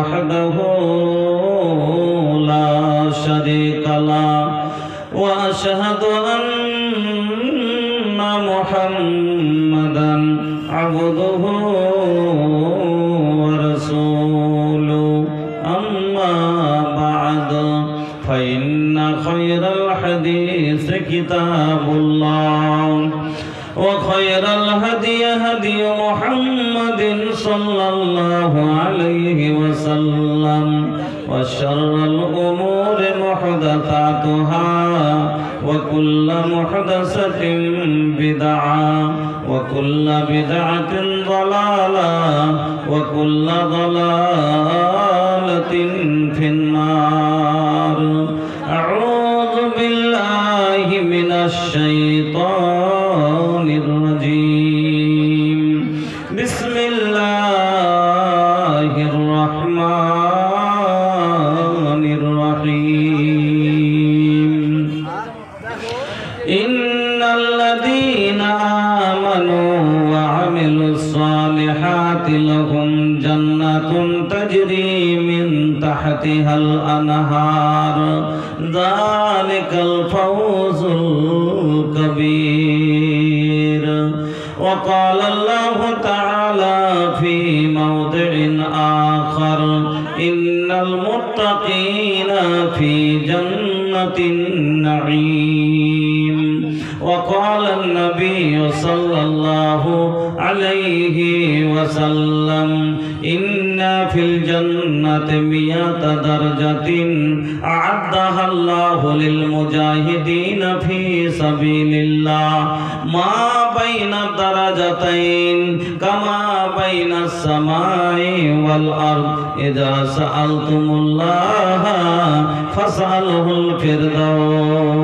وحده لا شريك له وأشهد أن محمدا عبده ورسوله أما بعد فإن خير الحديث كتاب الله وخير الهدي هدي محمد صلى الله عليه وسلم وشر الأمور محدثاتها وكل محدثة بدعة وكل بدعة ضلالة وكل ضلالة في النار أعوذ بالله من الشيطان الرجيم بسم الله الرحمن الرحيم إن الذين آمنوا وعملوا الصالحات لهم جنات تجري من تحتها الأنهار ذلك الفوز الكبير وقال الله تعالى في موضع آخر إن المتقين في جنة النعيم وقال النبي صلى الله عليه وسلم إن في الجنة 100 درجة أعدها الله للمجاهدين في سبيل الله ما بين الدرجتين كما بين السماء والأرض إذا سألتم الله فاسأله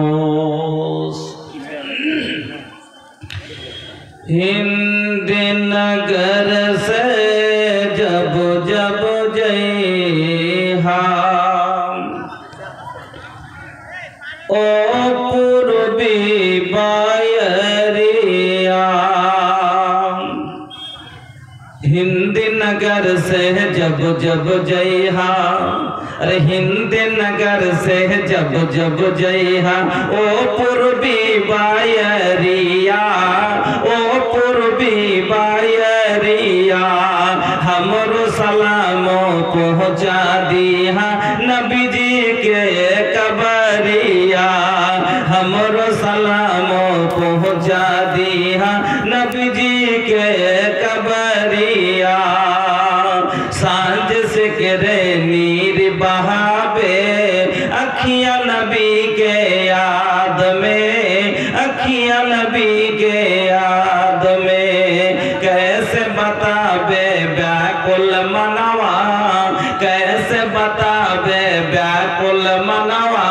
الفردوس हिंद नगर से जब जब जइहा ओ पूर्वी बायरिया हिंद नगर से जब जब जइहा अरे हिंद नगर से जब जब जइहा ओ पूर्वी बायरिया ओ पूर्वी बायरिया हमरो सलामो पहुँचा दिहा नबी जी के कबरिया हमरो सलामो पहुँचा दिहा नबी जी के कबरिया सांझ से करे नीर बहावे अखियाँ नबी के याद में अखियाँ नबी के याद में कैसे बतावे व्याकुल मनवा कैसे बतावे व्याकुल मनवा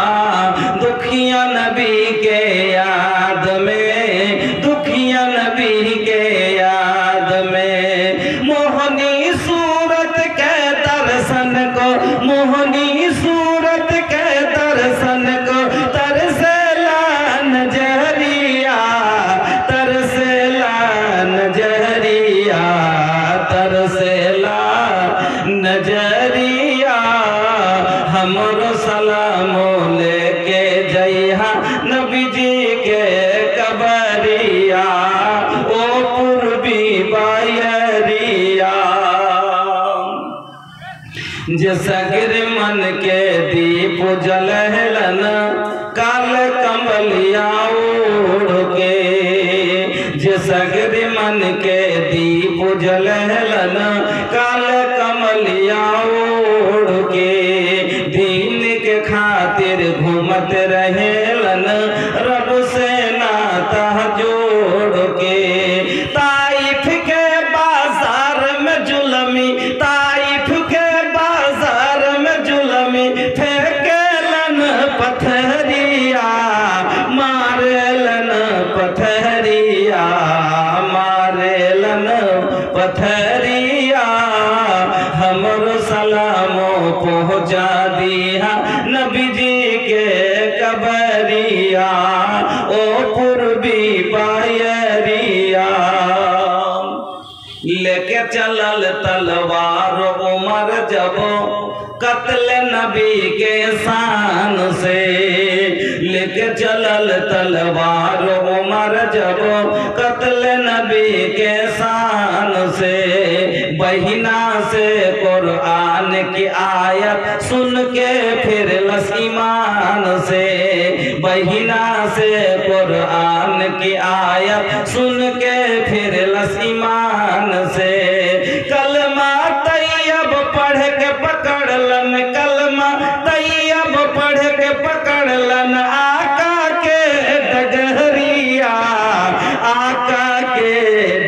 दुखिया नबी के याद में दुखिया नबी के याद में मोहनी सूरत के दर्शन को मोहनी सूरत के दर्शन को तरसेला नजरिया तरसेला नजरिया तरसेला नजरिया हमरो सलामो लेके जइहा नबी जी के कबरिया ओ पूर्वी बायरिया जसगिर मन के दीप जलहलन काल कमलिया ओढ़ के जसगिर मन के दीप जलहलन काल कमलिया ओढ़ के दीन के खातिर घूमत रहेलन रब से नाता जोड़ के ताइफ के बाजार में जुलमी ताइफ के बाजार में जुलमी फेंकेलन पत्थरिया मारेलन पत्थरिया मारेलन पत्थरिया हमरो सलामो पहुँचा दिया नबी जी के कबरिया ओ पूर्वी बायरिया लेके चलल तलवार उमर जब कत्ल नबी के शान से, लेके चलल तलवार उमर जब कत्ल नबी के शान से। बहिना से कुरान की आयत सुन के फिर लस ईमान से, बहिना से कुरान की आयत सुन के फिर लस ईमान से। कलमा तैयब पढ़ के पकड़लन, कलमा तैयब पढ़ के पकड़लन आका के डगहरिया, आका के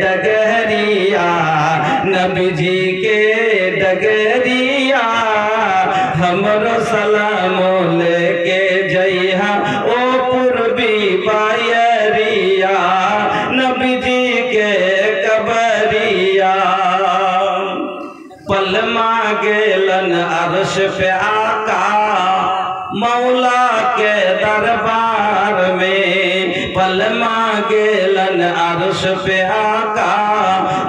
डगहरिया, नबी जी के डगहरिया। हमरो सलामो लेके जइहा ओ पूर्वी बायरिया, नबी जी के कबरिया। पलमा गेलन अर्श पे आका मौला के दरबार में, पलमा गेलन अर्श पे आका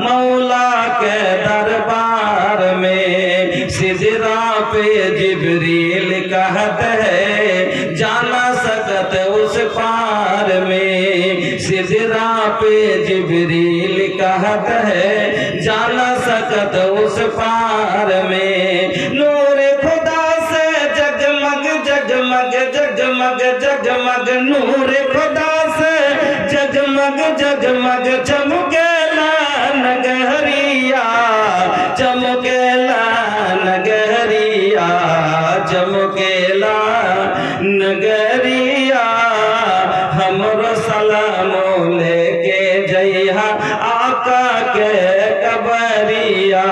मौला के दरबार में। सिजरा पे जिब्रील कहत है जाना सकत उस पार में, सिजरा पे जिब्रील कहत है जाना सकत उस पार में। नूर खुदा से जगमग जगमग जगमग जगमग, नूर खुदा से जगमग जगमग चमकेला नगहरिया, चमकेला नगहरिया, चमकेला नगरिया। हमरो सलामो लेके जइहा आका के कबरिया,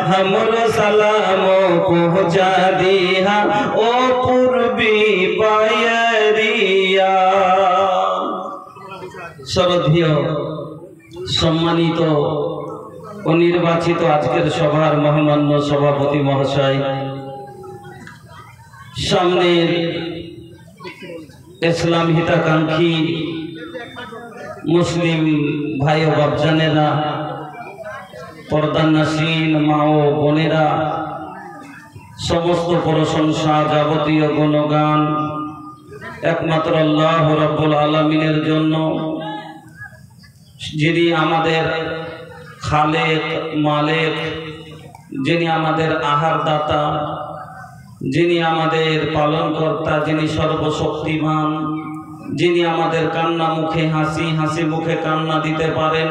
हमरो सलामो पहुँचा दिहा ओ पूर्वी बायरिया। শ্রদ্ধেয় সম্মানিত ও নির্বাচিত আজকের সভার মহামান্য সভাপতি মহাশয়, সামনের ইসলাম হিতাকাঙ্ক্ষী মুসলিম ভাই ও বাপজানেরা, পর্দানাসীন মা ও বোনেরা, সমস্ত প্রশংসা যাবতীয় গুণগান একমাত্র আল্লাহ রাব্বুল আলামিনের জন্য, যিনি আমাদের খালেক মালিক, যিনি আমাদের আহার দাতা, যিনি আমাদের পালনকর্তা, যিনি সর্বশক্তিমান, যিনি আমাদের কান্না মুখে হাসি, হাসি মুখে কান্না দিতে পারেন,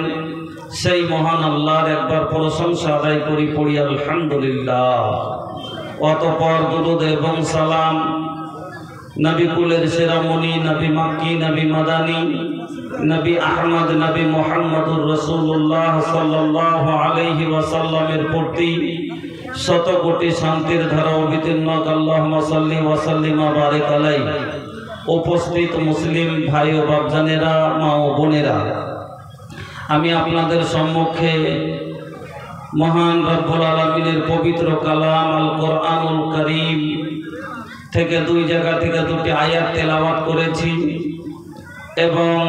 সেই মহান আল্লাহর একবার প্রশংসা আদায় করি, পড়ি আলহামদুলিল্লাহ। অতঃপর দুরূদ এবং সালাম নবী কুলের সেরামণি, নবী মাক্কি, নবী মাদানী, নবী আহমদ, নবী মুহাম্মদুর রাসূলুল্লাহ সাল্লাল্লাহু আলাইহি ওয়াসাল্লামের প্রতি শত কোটি শান্তির ধারা অবতীর্ণ। আল্লাহুম্মা সাল্লি ওয়া সাল্লিম ওয়া বারিক আলাইহি। উপস্থিত মুসলিম ভাই ও বাপজানেরা, মা ও বোনেরা, আমি আপনাদের সম্মুখে মহান রব্বুল আলামিনের পবিত্র কালাম আল কোরআনুল কারীম থেকে দুই জায়গা থেকে দুটি আয়াত তেলাওয়াত করেছি এবং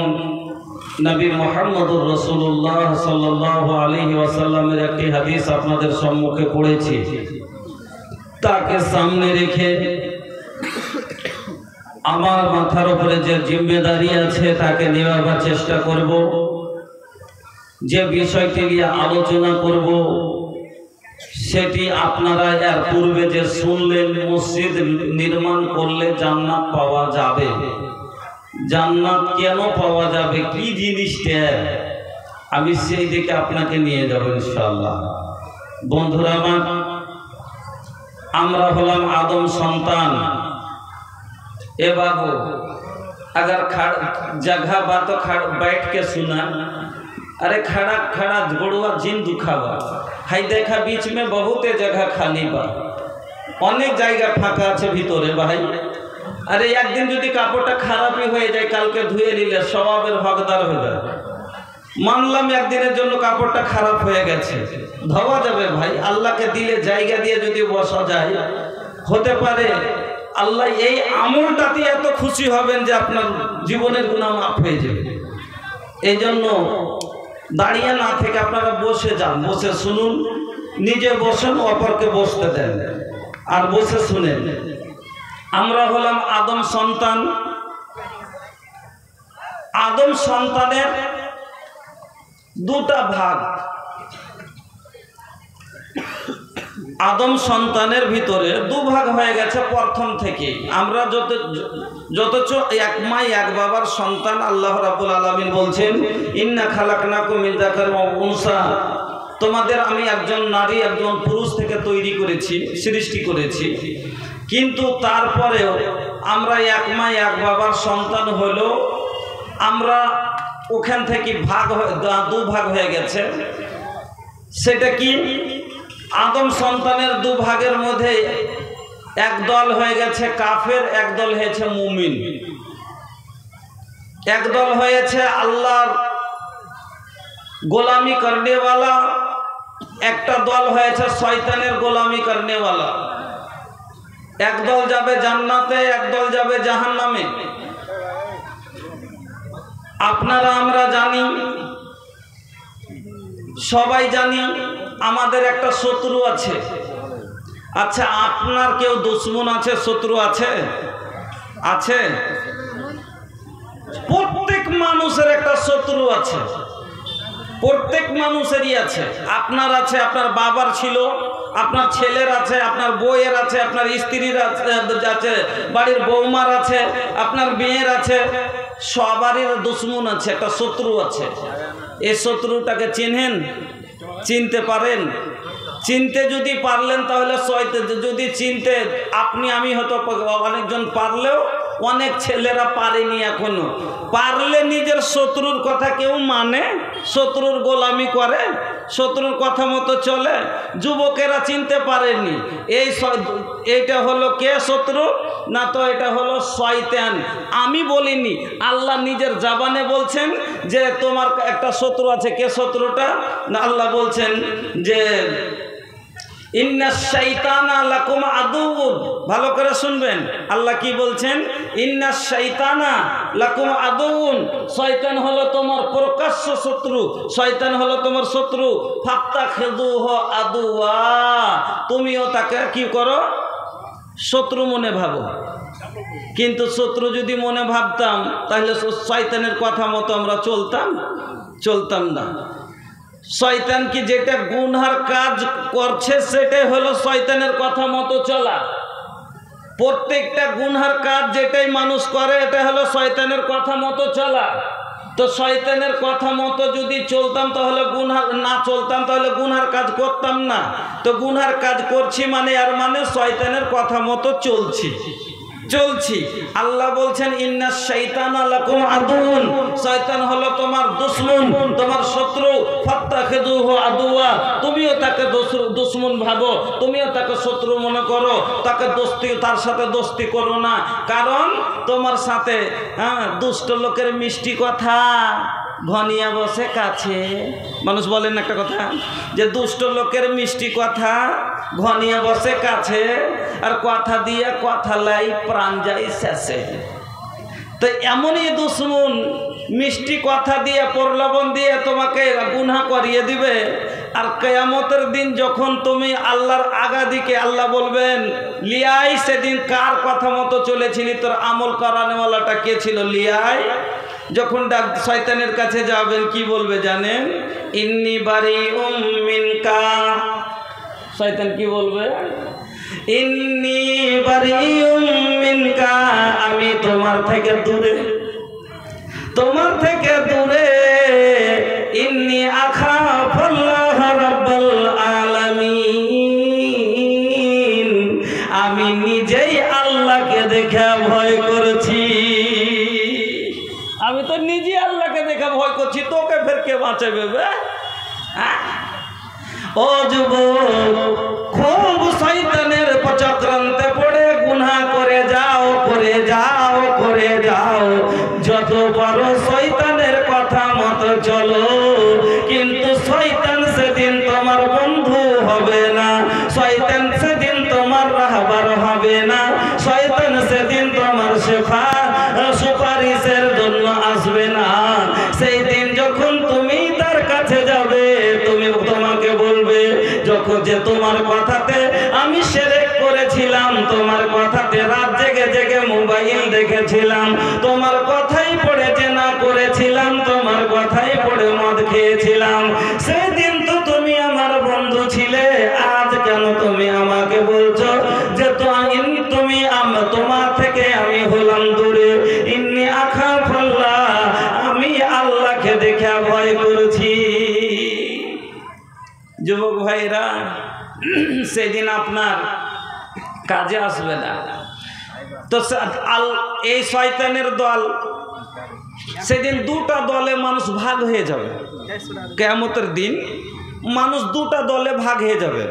নবী মুহাম্মদুর রাসূলুল্লাহ সাল্লাল্লাহু আলাইহি ওয়াসাল্লামের একটি হাদিস আপনাদের সম্মুখে পড়েছি। তাকে সামনে রেখে আমার মাথার উপরে যে জিম্মেদারি আছে তাকে নেওয়ার চেষ্টা করব। যে বিষয়টি নিয়ে আলোচনা করব সেটি আপনারা এর পূর্বে যে শুনলেন, মসজিদ নির্মাণ করলে জান্নাত পাওয়া যাবে। জান্নাত কেন পাওয়া যাবে, কি জিনিসটা, আমি সেই দিকে আপনাকে নিয়ে যাব ইনশাআল্লাহ। বন্ধুরা আমার, আমরা হলাম আদম সন্তান। ए बाबू, अगर जगह बा तो बैठ के सुना, अरे खड़ा खड़ा गोड़ुआ जिन दुखावा हाई देखा बीच में बहुत जगह खाली बा, अनेक जगह फाँका আছে ভিতরে ভাই। अरे एक दिन যদি কাপড়টা খারাপই হয়ে যায়, কালকে ধুয়ে নিলে সওয়াবের হকদার হবে। মানলাম একদিনের জন্য কাপড়টা খারাপ হয়ে গেছে, ধোয়া যাবে ভাই। আল্লাহকে দিলে জায়গা দিয়ে যদি বসা যায়, হতে পারে আল্লাহ এই আমলটাতে এত খুশি হবেন যে আপনার জীবনের গুনাহ মাফ হয়ে যাবে। এই জন্য দাঁড়িয়ে না থেকে আপনারা বসে যান, বসে শুনুন। নিজে বসেন, অপরকে বসতে দেন আর বসে শুনেন। আমরা হলাম আদম সন্তান। আদম সন্তানের দুটা ভাগ। আদম সন্তানের ভিতরে দুভাগ হয়ে গেছে প্রথম থেকে। আমরা যতচ এক মাই এক বাবার সন্তান। আল্লাহ রাব্বুল আলামিন বলছেন, ইন্না খালাকনাকুম মিন যাকারিন ওয়া উনসা, তোমাদের আমি একজন নারী একজন পুরুষ থেকে তৈরি করেছি, সৃষ্টি করেছি। কিন্তু তারপরেও আমরা এক মাই এক বাবার সন্তান হলো আমরা ওখান থেকে দুভাগ হয়ে গেছে। সেটা কি? আদম সন্তানের দুভাগের মধ্যে এক দল হয়ে গেছে কাফের, এক দল হয়েছে মুমিন। এক দল হয়েছে আল্লাহর গোলামি করনেওয়ালা, একটা দল হয়েছে শয়তানের গোলামি করনেওয়ালা। এক দল যাবে জান্নাতে, এক দল যাবে জাহান্নামে। আপনারা আমরা জানি, সবাই জানি আমাদের একটা শত্রু আছে। আচ্ছা, আপনার কেউ দুশ্মন আছে, শত্রু আছে? আছে? প্রত্যেক মানুষের একটা শত্রু আছে, প্রত্যেক মানুষেরই আছে। আপনার আছে, আপনার বাবার ছিল, আপনার ছেলের আছে, আপনার বউয়ের আছে, আপনার স্ত্রীর আছে, বাড়ির বৌমার আছে, আপনার মেয়ের আছে। সবারই দুশ্মন আছে, একটা শত্রু আছে। এই শত্রুটাকে চিনেন? চিনতে পারেন? চিনতে যদি পারলেন তাহলে যদি চিনতে আপনি আমি হয়তো অনেকজন পারলেও অনেক ছেলেরা পারেনি এখনো। পারলে নিজের শত্রুর কথা কেউ মানে? শত্রুর গোলামি করে, শত্রুর কথা মতো চলে। যুবকেরা চিনতে পারেনি এইটা হলো কে শত্রু, না তো এটা হলো শয়তান। আমি বলিনি, আল্লাহ নিজের জবানে বলছেন যে তোমার একটা শত্রু আছে। কে শত্রুটা? না, আল্লাহ বলছেন যে ইন্না শাইতানা লাকুম আদুউন। ভালো করে শুনবেন, আল্লাহ কি বলছেন? ইন্না শাইতানা লাকুম আদুউন, শয়তান হলো তোমার প্রকাশ্য শত্রু, শয়তান হলো তোমার শত্রু। ফাত্তাখিযুহু আদুওয়া, তুমিও তাকে কি করো? শত্রু মনে ভাবো। কিন্তু শত্রু যদি মনে ভাবতাম তাহলে শয়তানের কথা মতো আমরা চলতাম না। শয়তান কি যেটা গুনহার কাজ করছে সেটাই হলো শয়তানের কথা মতো চলা। প্রত্যেকটা গুনহার কাজ যেটাই মানুষ করে এটা হলো শয়তানের কথা মতো চলা। তো শয়তানের কথা মতো যদি চলতাম তাহলে গুনহার না চলতাম তাহলে গুনহার কাজ করতাম না। তো গুনহার কাজ করছি মানে আর মানে শয়তানের কথা মতো চলছি। আল্লাহ বলছেন ইন্না শাইতানা লাকুম আদুউন, শয়তান হলো তোমার দুশমন, তোমার শত্রু। ফাত্তাখিযুহু আদুওয়া, তুমিও তাকে দুশমন ভাবো, তুমিও তাকে শত্রু মনে করো। তার সাথে দোস্তি করো না, কারণ তোমার সাথে দুষ্ট লোকের মিষ্টি কথা ঘনিয়া বসে কাছে। মানুষ বলেন একটা কথা যে দুষ্ট লোকের মিষ্টি কথা ঘনিয়া বসে কাছে, আর কথা দিয়ে কথা লাই প্রাণ যায় শেষে। তো এমনই দুশ্মন মিষ্টি কথা দিয়ে প্রলোভন দিয়ে তোমাকে গুনাহ করিয়ে দিবে। আর কিয়ামতের দিন যখন তুমি আল্লাহর আগা দিকে আল্লাহ বলবেন লিয়াই, সেদিন কার কথা মতো চলেছিলি, তোর আমল করানোওয়ালাটা কে ছিল? লিয়াই। যখন শয়তানের কাছে যাবেন কি বলবে জানেন? ইন্নী বারিউম মিনকা। শয়তান কি বলবে? ইন্নী বারিউম মিনকা, আমি তোমার থেকে দূরে, তোমার থেকে দূরে। ইন্নী আখাফুল্লাহ রাব্বুল আলামিন, আমি নিজেই আল্লাহকে দেখে ভয় করছি। আমি তো নিজে আল্লাহকে দেখে ভয় করছি, তোকে ফের কে বাঁচাবে? ও যুবক, খুব শয়তানের চক্রান্তে পড়ে গুনাহ করে যাও। যত বড় শয়তানের কথা মতো চলো, কিন্তু শয়তান সেদিন তোমার বন্ধু হবে না, শয়তান সেদিন তোমার রাহবার হবে না, শয়তান সেদিন তোমার সুপারিশের জন্য আসবে না। সেই দিন যখন তুমি তার কাছে যাবে, তোমাকে বলবে, যখন যে তোমার কথাতে আমি শিরক করেছিলাম, তোমার কথাতে রাত জেগে জেগে মোবাইল দেখেছিলাম, তোমার কথাই পড়ে জেনা করেছিলাম, তোমার কথাই পড়ে মদ খেয়েছিলাম। সেদিন তো তুমি আমার বন্ধু ছিলে, আজ কেন তুমি আমাকে বলছো যে তুমি তোমার থেকে আমি হলাম দূরে? ইন্নী আখাফুল্লাহ, আমি আল্লাহকে দেখে ভয় করছি। যুবক ভাইরা, সেদিন আপনার কাজে আসবে না। তো এই শয়তানের দল, সেদিন দুটা দলে মানুষ ভাগ হয়ে যাবে। কিয়ামতের দিন মানুষ দুটা দলে ভাগ হয়ে যাবে।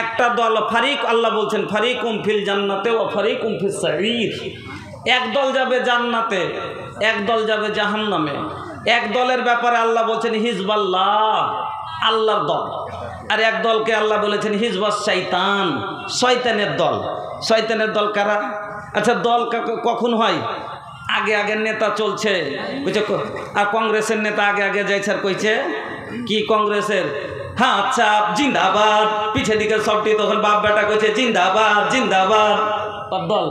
একটা দল ফারিক, আল্লাহ বলছেন ফারিকুম ফিল জান্নাতে ওয়া ফারিকুম ফিস সাঈর। এক দল যাবে জান্নাতে, এক দল যাবে জাহান্নামে। এক দলের ব্যাপারে আল্লাহ বলছেন হিজবাল্লাহ, আল্লাহর দল। আর এক দলকে আল্লাহ বলেছেন হিজবাস শয়তান, শয়তানের দল। শয়তানের দল কারা? আচ্ছা, দল কখন হয়? আগে আগে নেতা চলছে, বুঝছো? আর কংগ্রেসের নেতা আগে আগে যাইছে আর কইছে কি কংগ্রেসের, হ্যাঁ আচ্ছা জিন্দাবাদ, পিছে দিকে সবটি তখন বাপ বেটা কইছে জিন্দাবাদ জিন্দাবাদ। দল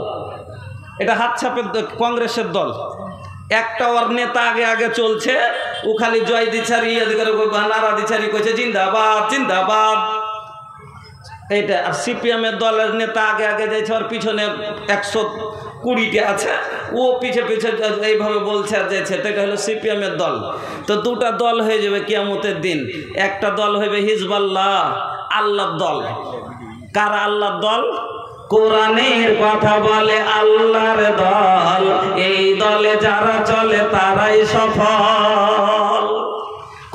এটা হাত ছাপের কংগ্রেসের দল। একটা ওর নেতা আগে আগে চলছে, ও খালি জয় দিছারি নারা দিছারি কইছে জিন্দাবাদ জিন্দাবাদ। এইটা। আর সিপিএমের দলের নেতা আগে আগে যাইছে, ওর পিছনে 120টা আছে, ও পিছে পিছে এইভাবে বলছে আর যাইছে। তো এটা হলো সিপিএমের দল। তো দুটা দল হয়ে যাবে কিয়ামতের দিন। একটা দল হইবে হিজবাল্লাহ, আল্লাহর দল। কারা আল্লাহর দল? কোরআনের কথা বলে আল্লাহর দল। এই দলে যারা চলে তারাই সফল।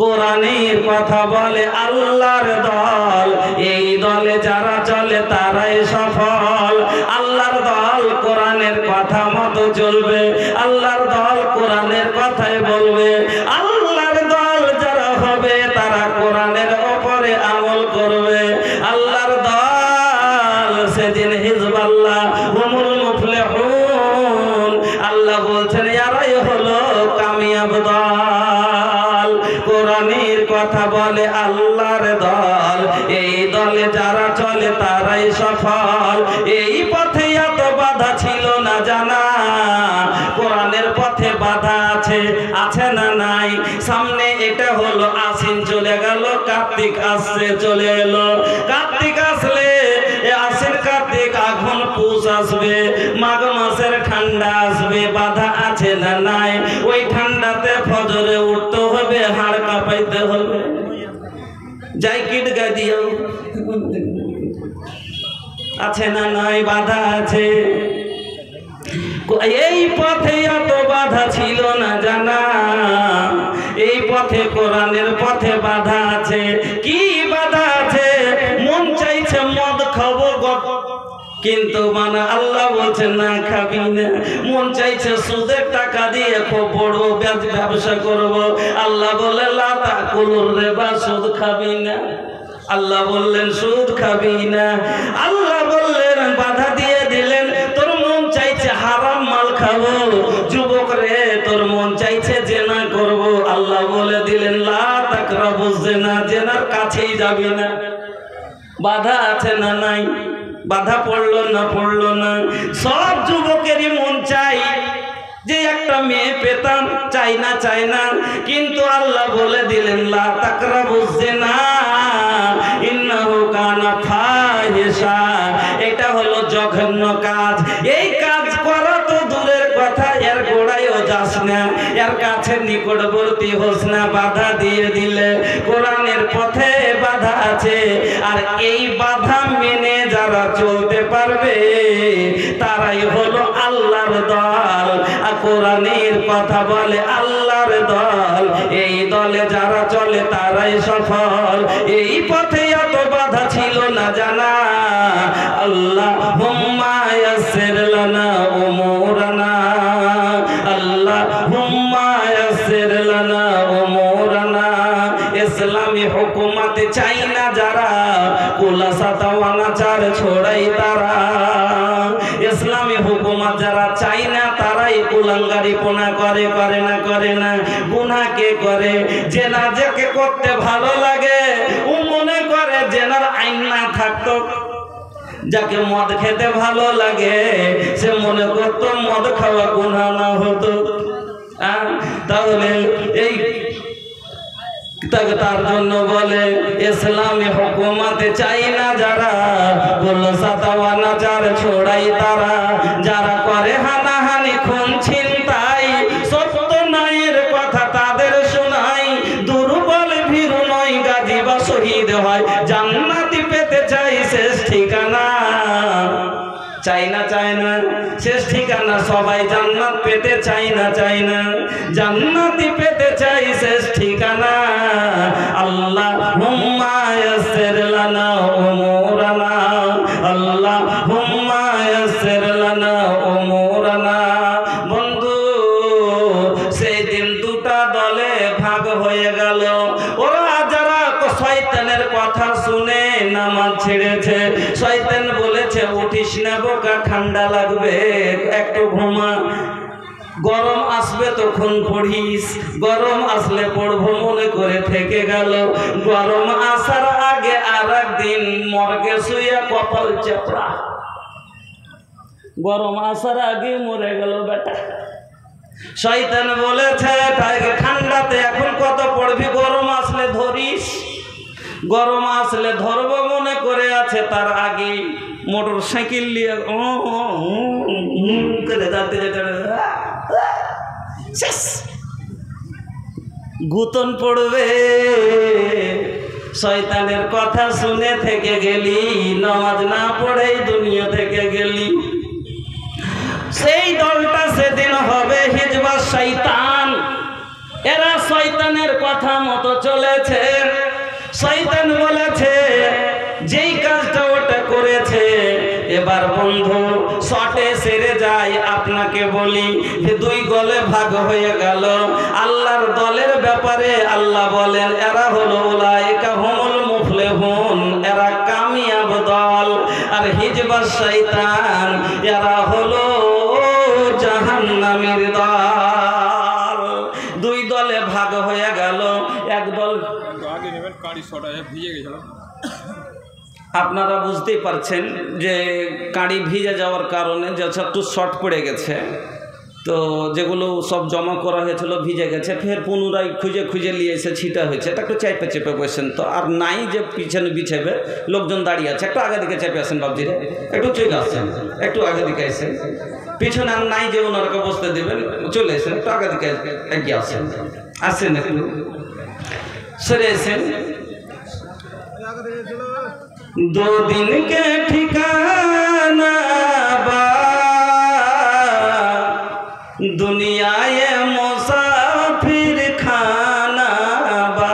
কোরআনের কথা বলে আল্লাহর দল, এই দলে যারা চলে তারাই সফল। আল্লাহর দল কোরআনের কথা মতো চলবে, আল্লাহর দল কোরআনের কথাই বলবে। আল্লাহর দল যারা হবে তারা কোরআনের উপরে আমল করবে। আল্লাহর দল সেদিন হিজবাল্লাহ হুমুল মুফলিহুন। আল্লাহ বলছেন এরাই হলো কামিয়াব দল। কোরআনের কথা বলে আল্লাহর দল, এই দলে যারা চলে তারাই সফল। এই পথে এত বাধা ছিল না জানা, কোরআনের পথে বাধা আছে, আছে না নাই? সামনে এটা হলো আশ্বিন চলে গেল, কার্তিক আসছে চলে এলো। কার্তিক আসলে আশ্বিন কার্তিক আঘন পুষ আসবে, মাঘ মাসের ঠান্ডা আসবে, বাধা আছে না নাই? ওই ঠান্ডাতে ফজরে উঠতে হবে, হাড় কাঁপাইতে হবে, জ্যাকেট গায়ে দিও, আছে না নাই? বাধা আছে। এই পথে এত বাধা ছিল না জানা, এই পথে কোরআনের পথে বাধা আছে। কি বাধা আছে? মন চাইছে মদ খাবো কিন্তু মানে আল্লাহ বলছেন না খাবি না। মন চাইছে সুদের টাকা দিয়ে খুব বড় ব্যবসা করব, আল্লাহ বলে লা তাকুলুর রিবা, সুদ খাবি না। আল্লাহ বললেন সুদ খাবি না। আল্লাহ বললেন বাধা দিয়ে দিলেন, তোর মন চাইছে হারাম মাল খাবো, যুবক রে তোর মন চাইছে জেনা করব, আল্লাহ বলে দিলেন লা তাকরাবুজ জিনা, জেনার কাছেই যাবি না। বাধা আছে না নাই? বাধা পড়লো না পড়লো না? সব যুবকেরই মন চাই যে একটা মেয়ে পেতাম, চাই না চাই না, কিন্তু আল্লাহ বলে দিলেন লা তাকরাবুজ জিনা ইন্নাহু কানা ফাহিশা। এটা হলো জঘন্য কাজ। এই কাজ করা তো দূরের কথা, এর গোড়ায়ও যাস না, এর কাছে নিকটবর্তী হোস না। বাধা দিয়ে দিলে কোরআনের পথে বাধা আছে, আর এই বাধা মেনে যারা চলতে পারবে তারাই হলো আল্লাহর দল। আর কোরআনের কথা বলে আল্লাহর দল, এই দলে যারা চলে তারাই সফল। এই পথে এত বাধা ছিল না জানা। আল্লাহুম্মা ইয়াসসির লানা উমুরানা, আল্লাহুম্মা ইয়াসসির লানা উমুরানা। ইসলামী হুকুমত চাই না যারা, কুলাসাতা ওয়ানাচার ছোড়াই তারা। ইসলামী হুকুমত যারা চাই না তারাই কুলাঙ্গারি পোনা করে, করে না করে না? গুনাহ কে করে? জেনা যাকে করতে ভালো লাগে ও মনে করে জেনার আইন না যাকে মদ খেতে ভালো লাগে সে মনে করতো মদ খাওয়া গুনাহ না হতো। তাহলে এই তার জন্য বলে ইসলামী হুকুমতে চাই না যারা, বললো সাতাওয়া নাচার ছোড়াই তারা, যারা করে হানাহানি খুন ছিনতাই, সত্য ন্যায়ের কথা তাদের শোনাই, দুর্বল ভীরু নয় গাজী বা শহীদ হয়, জান্নাতি পেতে চাই শেষ ঠিকানা। চাই না চাই না শেষ ঠিকানা, সবাই জান্নাত পেতে চাই না জান্নাতি পেতে চাই শেষ ঠিকানা। আল্লাহুম্মা ইয়াসসির লানা উমুরানা, আল্লাহুম্মা ইয়াসসির লানা উমুরানা। বন্ধু, সেই দিন দুটা দলে ভাগ হয়ে গেল। ওরা যারা শয়তানের কথা শুনে নামাজ ছেড়েছে, শয়তান বলেছে উঠিস না বোকা, ঠান্ডা লাগবে, একটু ঘুমা, গরম আসবে তখন পড়িস, গরম আসলে পড়বো মনে করে থেকে গেল। গরম আসার আগে আর একদিন মর্গে শুয়ে কপাল চেপড়া, গরম আসার আগে মরে গেল বেটা। শয়তান বলেছে ঠান্ডাতে এখন কত পড়বি, গরম আসলে ধরিস, গরম আসলে ধরবো মনে করে আছে, তার আগে মোটর সাইকেল নিয়ে করে যাতে যেতে গুতন পড়বে। শয়তানের কথা শুনে থেকে গেলি, নামাজ না পড়েই দুনিয়া থেকে গেলি। সেই দলটা সেদিন হবে হিজবাস শয়তান। এরা শয়তানের কথা মতো চলেছে। শয়তান বলেছে যেই কাজটা ওটা করেছে। এবার বন্ধু শটে সেরে যায়, আপনাকে বলি দুই দলে ভাগ হয়ে গেল। আল্লাহর দলের ব্যাপারে আল্লাহ বলেন এরা হলো উলাইকা হুমুল মুফলিহুন, এরা কামিয়াব দল। আর হিজবাস শয়তান এরা হলো জাহান্নামের দল। দুই দলে ভাগ হয়ে গেল। এক দল আপনারা বুঝতেই পারছেন যে কাঁড়ি ভিজে যাওয়ার কারণে যে একটু শর্ট পড়ে গেছে, তো যেগুলো সব জমা করা হয়েছিল ভিজে গেছে, ফের পুনরায় খুঁজে খুঁজে নিয়ে এসে ছিটা হয়েছে। এটা একটু চেপে চেপে বসেন তো, আর নাই যে পিছনে বিছাবে, লোকজন দাঁড়িয়ে আছে, একটু আগে দিকে চেপে আসেন বাবজিরা, একটু চলে আসেন, একটু আগে দিকে আসেন, পিছনে আর নাই যে ওনারকে বসতে দেবেন, চলে আসেন, একটু আগে দিকে এগিয়ে আসেন, আসেন একটু সরে আসেন। दो दिन के ठिकाना बा दुनिया ये मुसाफिर खाना बा।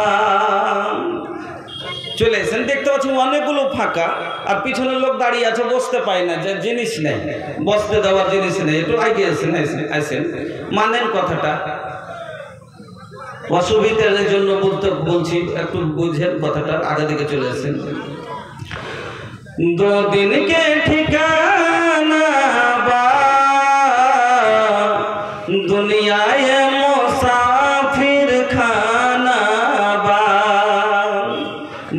চলে এসেন, দেখতে পাচ্ছি অনেকগুলো ফাঁকা, আর পিছনের লোক দাঁড়িয়ে আছে, বসতে পায় না, যে জিনিস নেই, বসতে দেওয়ার জিনিস নেই। একটু আগে আসেন, আসেন, মানেন কথাটা, অসুবিধার জন্য বলছি, একটু বুঝেন কথাটা, আগে দিকে চলে আসেন। दो दिन के ठिकाना बा दुनिया ये मुसाफिर खाना बा।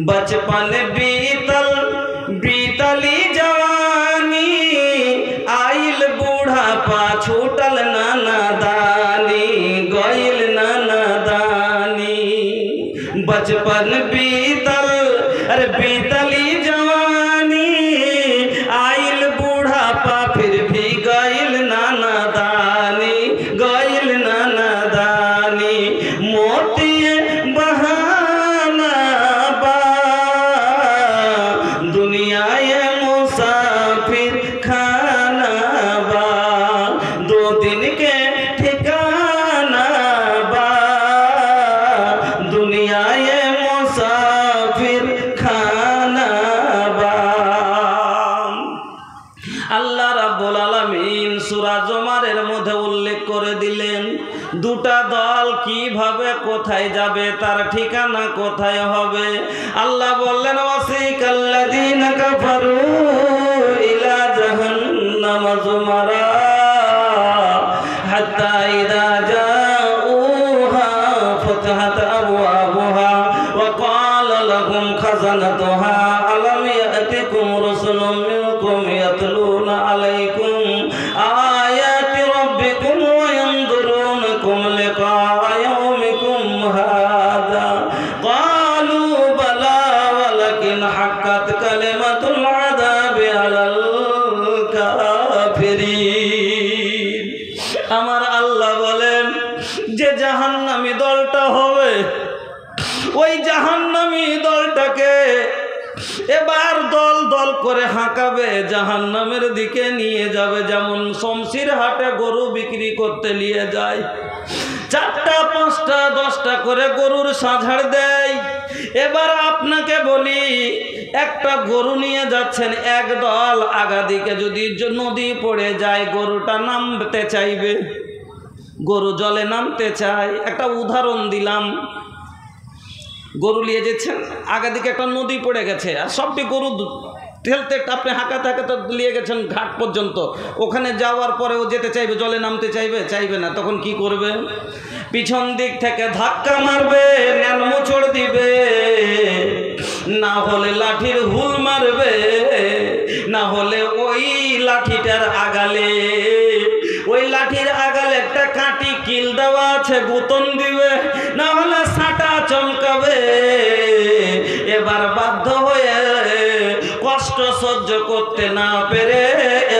बचपन बीतल बीतली जवानी, आइल बूढ़ापा छूटल नाना दानी, गइल नाना दानी। बचपन बीतल अरे बीतली जवानी, आइल बूढ़ापा फिर भी गइल नाना दानी, गइल नाना दानी। मोतिए बहाना बा दुनिया ये मुसाफिर खाना बा। दो दिन के ठिकाना बा दुनिया ये मुसाफिर खाना बा। আল্লাহ রাব্বুল আলামিন সূরা জুমারের মধ্যে উল্লেখ করে দিলেন দুটা দল কিভাবে কোথায় যাবে, তার ঠিকানা কোথায় হবে। আল্লাহ বললেন ওয়াসিকাল্লাযীনা কাফারু ইলা জাহান্নাম যুমারা হাত্তা ইযা জাউহা ফাতাহাত আবওয়াবুহা ওয়া ক্বালা লাহুম খাযানাতুহা আলাম ইয়াতিকুম রাসূলুম মিনকুম ইয়াতলুনা আলাইকুম আয়াতি রাব্বিকুম ওয়া ইয়ানযুরুনাকুম লিকা ইয়াউমিকুম হাযা ক্বালু বালা ওয়ালাকিন হাক্কাত কালিমাতুল আযাবি আলাল কাফিরিন। আমার আল্লাহ বলেন যে জাহান্নামী দলটা হবে, ওই জাহান্নামী দলটাকে এবার দল দল করে হাঁকাবে, জাহান্নামের দিকে নিয়ে যাবে। যেমন শমশির হাটে গরু বিক্রি করতে নিয়ে যায়, 4টা 5টা 10টা করে গরুর সাঝাড় দেয়। এবার আপনাকে বলি, একটা গরু নিয়ে যাচ্ছেন এক দল, আগা দিকে যদি নদী পড়ে যায় গরুটা নামতে চাইবে, গরু জলে নামতে চায়। একটা উদাহরণ দিলাম, গরু নিয়ে যেছেন, আগা দিকে একটা নদী পড়ে গেছে, আর সবটি গরু ঠেলতে আপনি হাঁকাতে হাঁকাতে নিয়ে গেছেন ঘাট পর্যন্ত। ওখানে যাওয়ার পরেও যেতে চাইবে, জলে নামতে চাইবে? চাইবে না। তখন কি করবে? পিছন দিক থেকে ধাক্কা মারবে, নেন মোচড় দিবে, না হলে লাঠির হুল মারবে, না হলে ওই লাঠিটার আগালে, ওই লাঠির আগালে একটা কাঁটি কিল দেওয়া আছে, গুতন দিবে, না হলে সাঁটা চমকাবে। এবার বাধ্য হয়ে কষ্ট সহ্য করতে না পেরে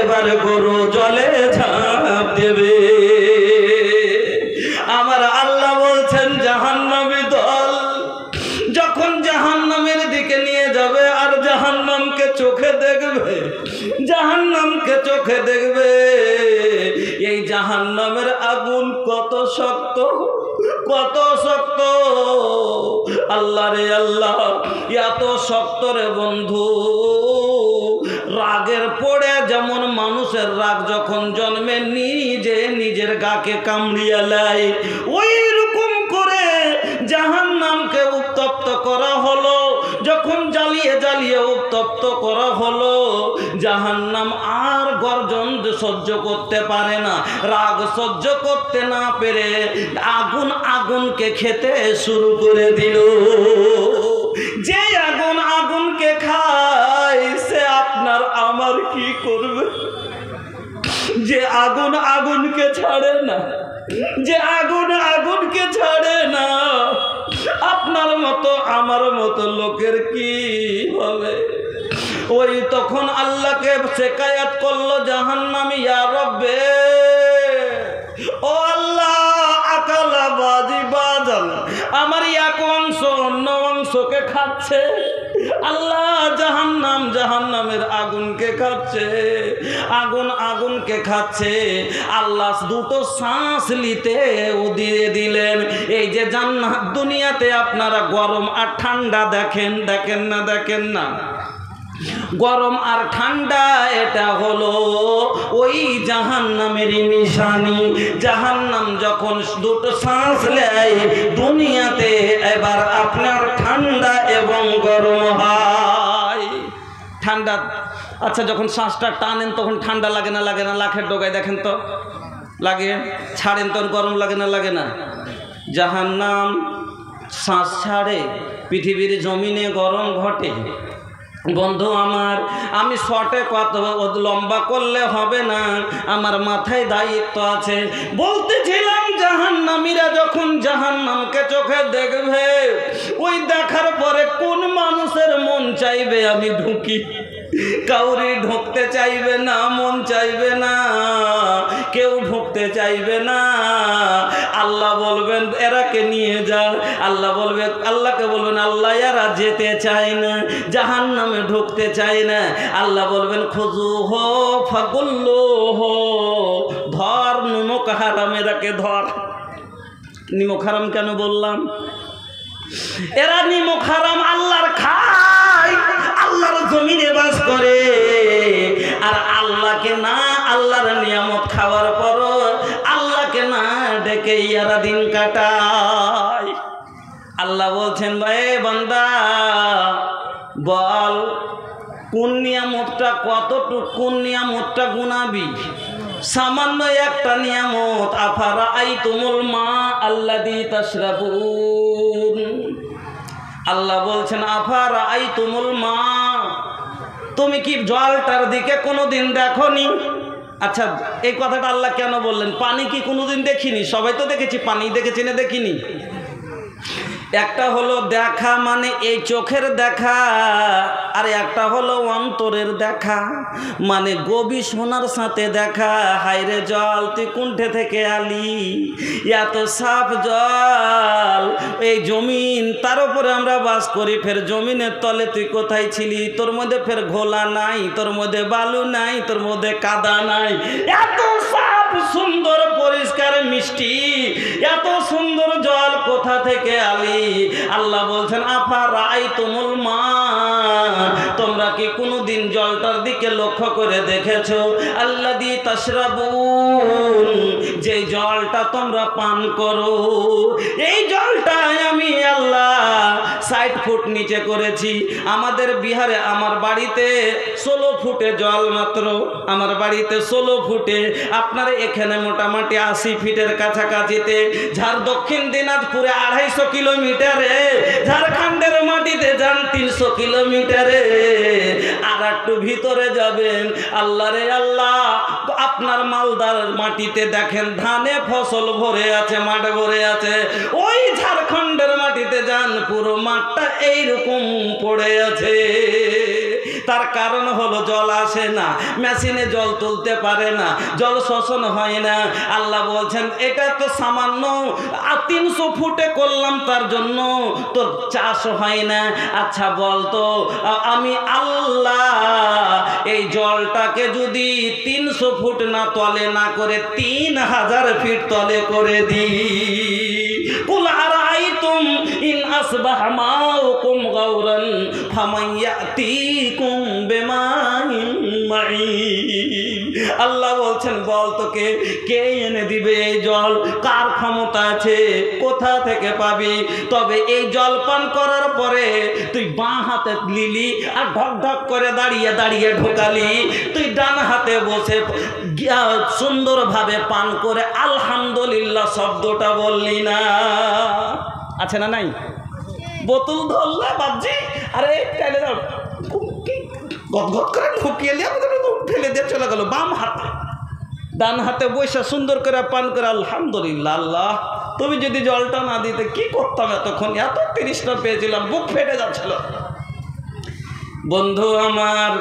এবার গরু জলে ঝাঁপ দেবে। আমার আল্লাহ বলছেন জাহান্নামী দল যখন জাহান্নামের দিকে নিয়ে যাবে, আর জাহান্নামকে চোখে দেখবে, জাহান্নামকে চোখে দেখবে, এই জাহান্নামের আগুন কত শক্ত, কত শক্ত। আল্লাহ রে আল্লাহ, এত শক্ত রে বন্ধু। রাগের পড়ে যেমন মানুষের রাগ যখন জন্মে নিজে নিজের গাকে কামড়িয়া লাই, ওই রকম করে জাহান্নামকে উত্তপ্ত করা হলো। যখন জ্বালিয়ে জ্বালিয়ে উত্তপ্ত করা হলো, জাহান্নাম আর গর্জন সহ্য করতে পারে না, রাগ সহ্য করতে না পেরে আগুন আগুনকে খেতে শুরু করে দিল। যে আগুন আগুনকে খায় সে আপনার আমার কি করবে? যে আগুন আগুনকে ছাড়ে না, যে আগুন আগুনকে ছাড়ে না, আপনার মতো আমার মতো লোকের কি হবে? ওই তখন আল্লাহকে শিকায়াত করলো জাহান্নামী, ইয়া রব্বে, ও আল্লাহ, আকালা বাজি বাজাল, আমার এক অংশ অন্য অংশকে খাচ্ছে। আল্লাহ জাহান্নাম জাহান্নামের আগুনকে খাচ্ছে, আগুন আগুনকে খাচ্ছে। আল্লাহ দুটো শ্বাস নিতে দিয়ে দিলেন। এই যে জান্নাত, দুনিয়াতে আপনারা গরম আর ঠান্ডা দেখেন, দেখেন না? দেখেন না? গরম আর ঠান্ডা এটা হলো ওই জাহান্নামেরই নিশানি। জাহান্নাম যখন দুটো শ্বাস নেয় দুনিয়াতে, এবার আপনার ঠান্ডা এবং গরম হয়। ঠান্ডা, আচ্ছা, যখন শ্বাসটা টানেন তখন ঠান্ডা লাগে না? লাগে না? লাখের ডগায় দেখেন তো, লাগে। ছাড়েন তখন গরম লাগে না? লাগে না? জাহান্নাম শ্বাস ছাড়ে, পৃথিবীর জমিনে গরম ঘটে। বন্ধু আমার, আমি শর্টে কত লম্বা করলে হবে না, আমার মাথায় দায়িত্ব আছে। বলতেছিলাম জাহান্নামীরা যখন জাহান্নামকে চোখে দেখবে, ওই দেখার পরে কোন মানুষের মন চাইবে আমি ঢুকি? কাউরি ঢুকতে চাইবে না, মন চাইবে না, কেউ ঢুকতে চাইবে না। আল্লাহ বলবেন এরাকে নিয়ে যা। আল্লাহ বলবে, আল্লাহকে বলবেন আল্লাহ এরা যেতে চায় না, জাহান্নামে ঢুকতে চায় না। আল্লাহ বলবেন খুজু হো ফাগুল্লু হো, ধর, নিমক হারাম এরাকে ধর। নিমক হারাম কেন বললাম? এরা নিমক হারাম আল্লাহর খায়, আল্লাহর জমিনে বাস করে, আর আল্লাহকে না, আল্লাহর নিয়ামত খাওয়ার পর আল্লাহকে না ডেকে ইয়ারা দিন কাটায়। আল্লাহ বলছেন, ভাই বান্দা বল কোন নিয়ামতটা, কতটুকু কোন নিয়ামতটা গুনাবি? সামান্য একটা নিয়ামত। আফারা আই তুমুল মা আল্লাযী তাশরাবুন। আল্লাহ বলছেন আফারা আই তুমুল মা, তুমি কি জলটার দিকে কোনোদিন দেখোনি? আচ্ছা, এই কথাটা আল্লাহ কেন বললেন? পানি কি কোনোদিন দেখিনি? সবাই তো দেখেছি, পানি দেখেছি না দেখিনি? একটা হলো দেখা মানে এই চোখের দেখা, আর একটা হলো অন্তরের দেখা মানে গবেষণার সাথে দেখা। হায়রে জল তুই কুণ্ঠে থেকে আলি, এত সাফ জল, এই জমিন, তার উপরে আমরা বাস করি, ফের জমিনের তলে তুই কোথায় ছিলি? তোর মধ্যে ফের ঘোলা নাই, তোর মধ্যে বালু নাই, তোর মধ্যে কাদা নাই, এত সাফ সুন্দর পরিষ্কার মিষ্টি এত সুন্দর জল কোথা থেকে আলি? আল্লাহ বলছেন আফারাআইতুমুল মা, তোমরা কি কোনোদিন জলটার দিকে লক্ষ্য করে দেখেছো? আল্লাযী তাশরাবুন, যে জলটা তোমরা পান করো, এই জলটাই আমি আল্লাহ 60 ফুট নিচে করেছি। আমাদের বিহারে আমার বাড়িতে 16 ফুটে জল মাত্র, আমার বাড়িতে 16 ফুটে। আপনার এখানে মোটামুটি 80 ফিটের কাছাকাছিতে। দক্ষিণ দিনাজপুরে 250 কিলোমিটারে, ঝাড়খণ্ডের মাটিতে যান 300 কিলোমিটারে, আর একটু ভিতরে যাবেন, আল্লাহ রে আল্লাহ, আপনার মালদার মাটিতে দেখেন ধানে ফসল ভরে আছে, মাঠ ভরে আছে। ওই ঝাড়খণ্ডের মাটিতে যান, পুরো মাঠটা এইরকম পড়ে আছে। তার কারণ হলো জল আসে না, মেশিনে জল তুলতে পারে না, জল শোষণ হয় না। আল্লাহ বলছেন এটা তো সামান্য 300 ফুটে করলাম, তার জন্য তোর চাষ হয় না। আচ্ছা বলতো, আমি আল্লাহ এই জলটাকে যদি 300 ফুট না তলে না করে 3000 ফিট তলে করে দিই, কুল আরাইতুম ইন আসবাহা মাউকুম গাওরান ফামান ইয়াতিকুম বিমাইন মাঈন। আল্লাহ বলছেন বল তোকে কে এনে দিবে এই জল? কার ক্ষমতা আছে? কোথা থেকে পাবি? তবে এই জল পান করার পরে তুই বাঁ হাতে লিলি আর ঢক ঢক করে দাঁড়িয়ে দাঁড়িয়ে ঢোকালি, তুই ডান হাতে বসে সুন্দরভাবে পান করে আলহামদুলিল্লাহ শব্দটা বললি না? আছে না নাই? বোতল ধরলে বাবজি, আরে ফেলে দাও, গদগদ করে ঢুকিয়ে ফেলে দিয়ে চলে গেল বাম হাতে। ডান হাতে বসে সুন্দর করে পান করে আলহামদুলিল্লাহ। আল্লাহ তুমি যদি জলটা না দিতে কি করতাম? এতক্ষণ এত তৃষ্ণা পেয়েছিলাম, বুক ফেটে যাচ্ছিল। বন্ধু আমার,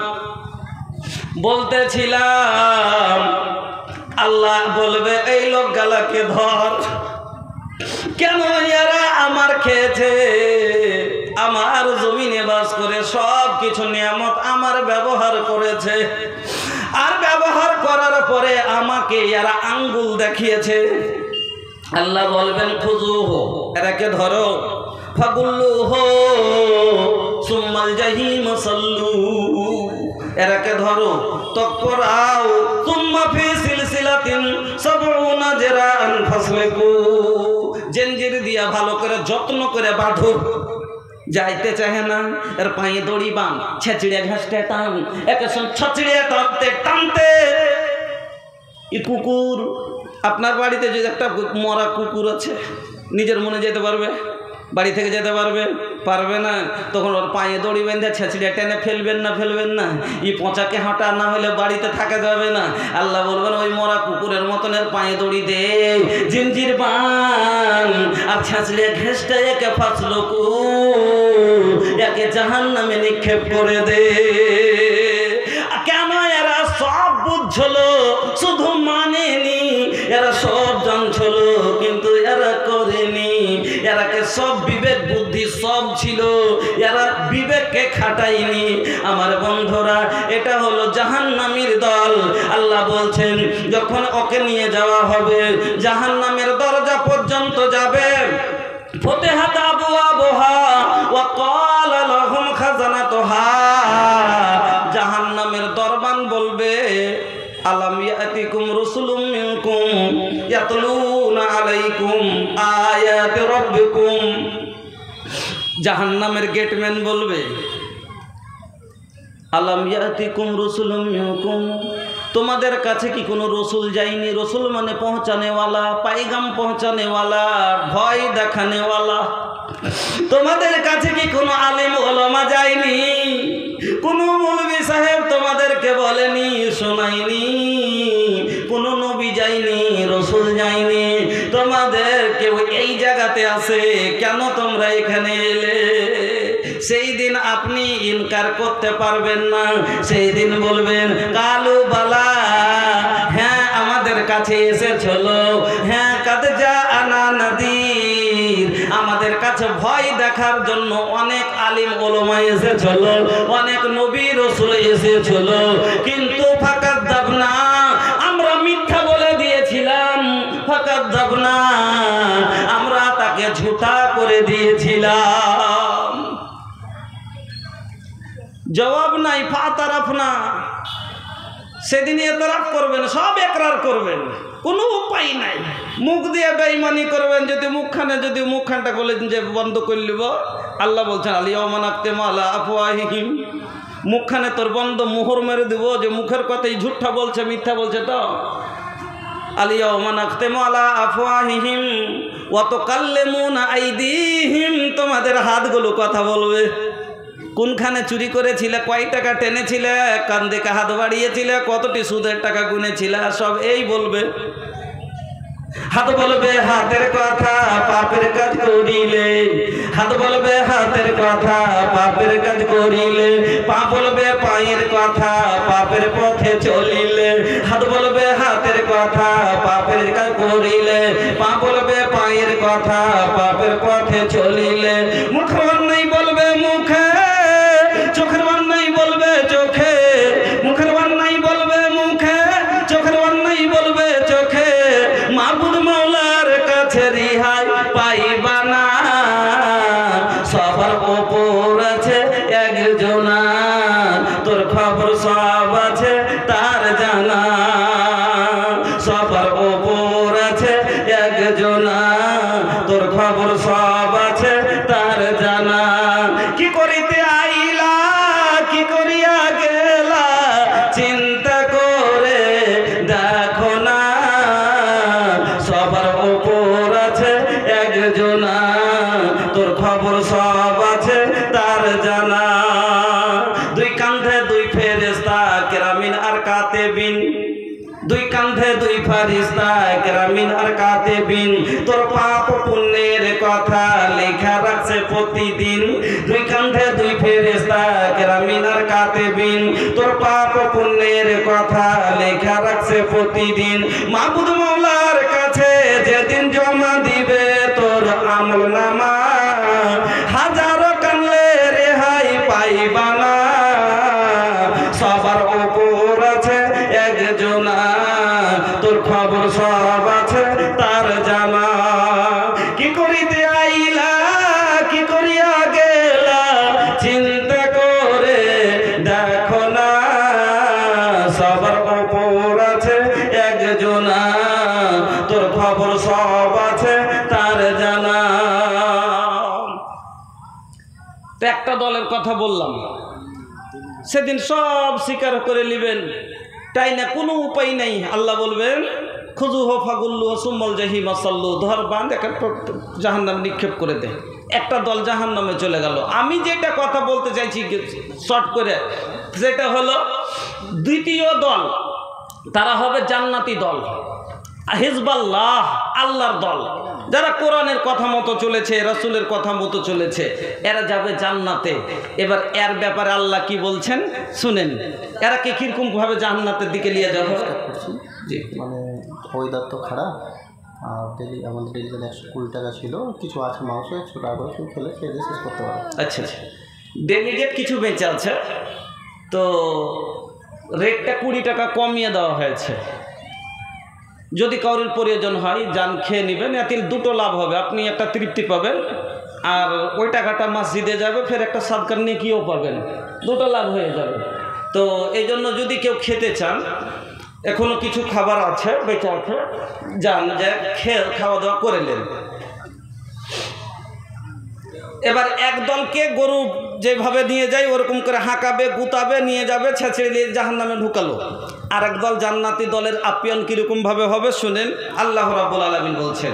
বলতেছিলাম আল্লাহ বলবে এই লোক গালাকে ধর, কেন এরা আমার খেয়েছে, আমার জমিনে বাস করে সব কিছু নিয়ামত আমার ব্যবহার করেছে, আর ব্যবহার করার পরে আমাকে এরা আঙ্গুল দেখিয়েছে। আল্লাহ বলবেন খুযুহু, এরাকে ধরো, ফাগুল্লুহু সুম্মাল জাহিম সাল্লু, এরাকে ধরো, তকরাও সুম্মা ফি সিলসিলাতিন সাবউনা জিরাআন ফাসলিকু, জেনজির দিয়া ভালো করে যত্ন করে বাঁধো। যাইতে চাহে না, এর পায়ে দড়ি বান, ছেঁচড়ে ঘাসটা টান, একে ছচড়ে টানতে টানতে। এই কুকুর, আপনার বাড়িতে যদি একটা মরা কুকুর আছে, নিজের মনে যেতে পারবে? বাড়ি থেকে যেতে পারবে? পারবে না। তখন ওর পায়ে দড়ি বেঁধে ছেঁচড়ে টেনে ফেলবেন না? ফেলবেন না। এই পচাকে হাঁটা না হলে বাড়িতে থাকা যাবে না। আল্লাহ বলবেন ওই মরা কুকুরের মতন এর পায়ে দড়ি দে, জিঞ্জির বান, আর ছেঁচড়ে ঘেঁষটা একে ফাঁসলো কু, একে জাহান্নামে নিক্ষেপ করে দে। কেন? এরা সব বুঝছিল, শুধু মানেনি। এরা সব জানছিল, কিন্তু এরা করেনি। এরাকে সব বিবেক বুদ্ধি সব ছিল, এরা বিবেককে খাটায়নি। আমার বন্ধুরা, এটা হলো জাহান্নামীর দল। আল্লাহ বলছেন যখন ওকে নিয়ে যাওয়া হবে, জাহান্নামের দরজা পর্যন্ত যাবে, ফতিহাত আবওয়াবুহা ওয়া ক্বালা লাহুম খাজানাতুহা, জাহান্নামের দরবান বলবে আলাম ইয়াতিকুম রাসূলুম মিনকুম ইয়াতলুনা আলাইকুম আয়াতি রাব্বিকুম, জাহান্নামের গেটম্যান বলবে আলাম ইয়াতিকুম রাসূলুম মিনকুম, তোমাদের কাছে কি কোনো রসুল যায়নি? রসুল মানে পৌঁছানেওয়ালা, পাইগাম পৌঁছানেওয়ালা, ভয় দেখানেওয়ালা। তোমাদের কাছে কি কোনো আলিম ওলামা যায়নি? কোনো মৌলভী সাহেব তোমাদেরকে বলেনি, শোনায়নি? কোনো নবী যায়নি, রসুল যায়নি? তোমাদের কেউ এই জায়গাতে আছে, কেন তোমরা এখানে এলে? সেই দিন আপনি ইনকার করতে পারবেন না। সেই দিন বলবেন কালু বালা, হ্যাঁ আমাদের কাছে এসেছিল, হ্যাঁ কাদ জাআনা নাযীর, আমাদের কাছে ভয় দেখার জন্য অনেক আলিম ওলামা এসেছিল, অনেক নবী রাসূল এসেছিল, কিন্তু ফাকাযাবনা, আমরা মিথ্যা বলে দিয়েছিলাম। ফাকাযাবনা, আমরা তাকে ঝুঠা করে দিয়েছিলাম। জবাব নাই, ফাতারাফনা, সেদিন এতরাফ করবেন, সব একরার করবেন, কোনো উপায় নাই। মুখ দিয়ে বেঈমানি করবেন, যদি মুখখানটা বলেন যে বন্ধ করে নিব, আল্লাহ বলছেন আলিয়াউমা নাখতিমু আলা আফওয়াহিহিম, মুখখানে তোর বন্ধ, মোহর মেরে দিব যে মুখের কথাই ঝুঠা বলছে, মিথ্যা বলছে। তো আলিয়াউমা নাখতিমু আলা আফওয়াহিহিম ওয়া তুকাল্লিমুনা আইদিহিম, তোমাদের হাতগুলো কথা বলবে। কোনখানে চুরি করেছিলে, কয় টাকা টেনেছিলে, কান দিকে হাত বাড়িয়েছিলে, কতটি সুদের টাকা গুনেছিলে, সব এই বলবে। হাত বলবে হাতের কথা, পাপের কাজ করিলে। হাত বলবে হাতের কথা, পাপের কাজ করিলে। পা বলবে পায়ের কথা, পাপের পথে চলিলে। হাত বলবে হাতের কথা, পাপের কাজ করিলে। পা বলবে পায়ের কথা, পাপের পথে চলিলে। মুখের অন্যায় বলবে মুখে, চোখের অন্যায় বলবে চোখে। মুখের অন্যায় বলবে মুখে, চোখের অন্যায় বলবে চোখে। মাবুদ মাওলার কাছে রিহাই পাইবা না, সবার উপর আছে একজনা, তোর খবর সব আছে তার জানা। সবার উপর আছে একজনা, তোর খবর সব আছে তার জানা। কি করিতে আইলা, কি করিয়া গেলা, চিন্তা করে দেখো না, সবার উপর আছে একজনা, তোর খবর সব আছে তার জানা। দুই কাঁধে দুই ফেরেশতা কিরামিন আর কাতিবিন, দুই কাঁধে দুই ফেরেশতা কিরামিন আর কাতিবিন, তোর পাপ পুণ্যের কথা লেখা রাখছে প্রতিদিন। দুই কাঁধে দুই ফেরেশতা কিরামিন আর কাতিবিন, তোর পাপ পুণ্যের কথা লেখা রাখছে প্রতিদিন। মাবুদ মাওলার কাছে যেদিন জমা দিবে তোর আমলনামা, হাজারো কানলে রেহাই পাইবা না, সবার উপর আছে একজনা, তোর খবর সব আছে তার জানা। কি করিতে আইলা, কি করিয়া গেলা, চিন্তা করে দেখো না, সবার উপর আছে একজনা, তোর খবর সব আছে তার জানা। তো একটা দলের কথা বললাম, সেদিন সব স্বীকার করে নেবেন, তাই না? কোনো উপায় নাই। আল্লাহ বলবেন খুযুহু ফাগুল্লুহু সুম্মাল জাহিমা সাল্লু, ধর বাঁধ, একটা জাহান্নামে নিক্ষেপ করে দে। একটা দল জাহান্নামে চলে গেল। আমি যেটা কথা বলতে চাইছি শর্ট করে, সেটা হলো দ্বিতীয় দল, তারা হবে জান্নাতি দল, হিজবাল্লাহ, আল্লাহর দল, যারা কোরআনের কথা মতো চলেছে, রাসূলের কথা মতো চলেছে, এরা যাবে জান্নাতে। এবার এর ব্যাপারে আল্লাহ কি বলছেন শুনেন। এরা কি কিরকম ভাবে জান্নাতের দিকে নিয়ে যাবে? জি, মানে ওয়েদার তো খারাপ, আর ডেলি আমাদের ডেলি 120 টাকা ছিল, কিছু আছে মাংস 100 টাকা করে কেউ খেলে খেয়ে শেষ করতে পারে। আচ্ছা আচ্ছা, ডেলিগেট কিছু বেঁচে আছে, তো রেটটা 20 টাকা কমিয়ে দেওয়া হয়েছে। যদি কারোর প্রয়োজন হয় যান খেয়ে নেবেন, এতে দুটো লাভ হবে। আপনি একটা তৃপ্তি পাবেন, আর ওই টাকাটা মসজিদে যাবে, ফের একটা সাদকার নেকিও পাবেন, দুটো লাভ হয়ে যাবে। তো এই জন্য যদি কেউ খেতে চান, এখনো কিছু খাবার আছে বেঁচে আছে, যান যে খাওয়া দাওয়া করে নেন। এবার এক দলকে গরু যেভাবে নিয়ে যায় ওরকম করে হাঁকাবে, গুতাবে, নিয়ে যাবে, ছেঁচড়ে নিয়ে জাহান্নামে ঢুকালো। আর এক দল জান্নাতি দলের আপ্যায়ন কিরকম ভাবে হবে শুনেন। আল্লাহ রাব্বুল আলামিন বলছেন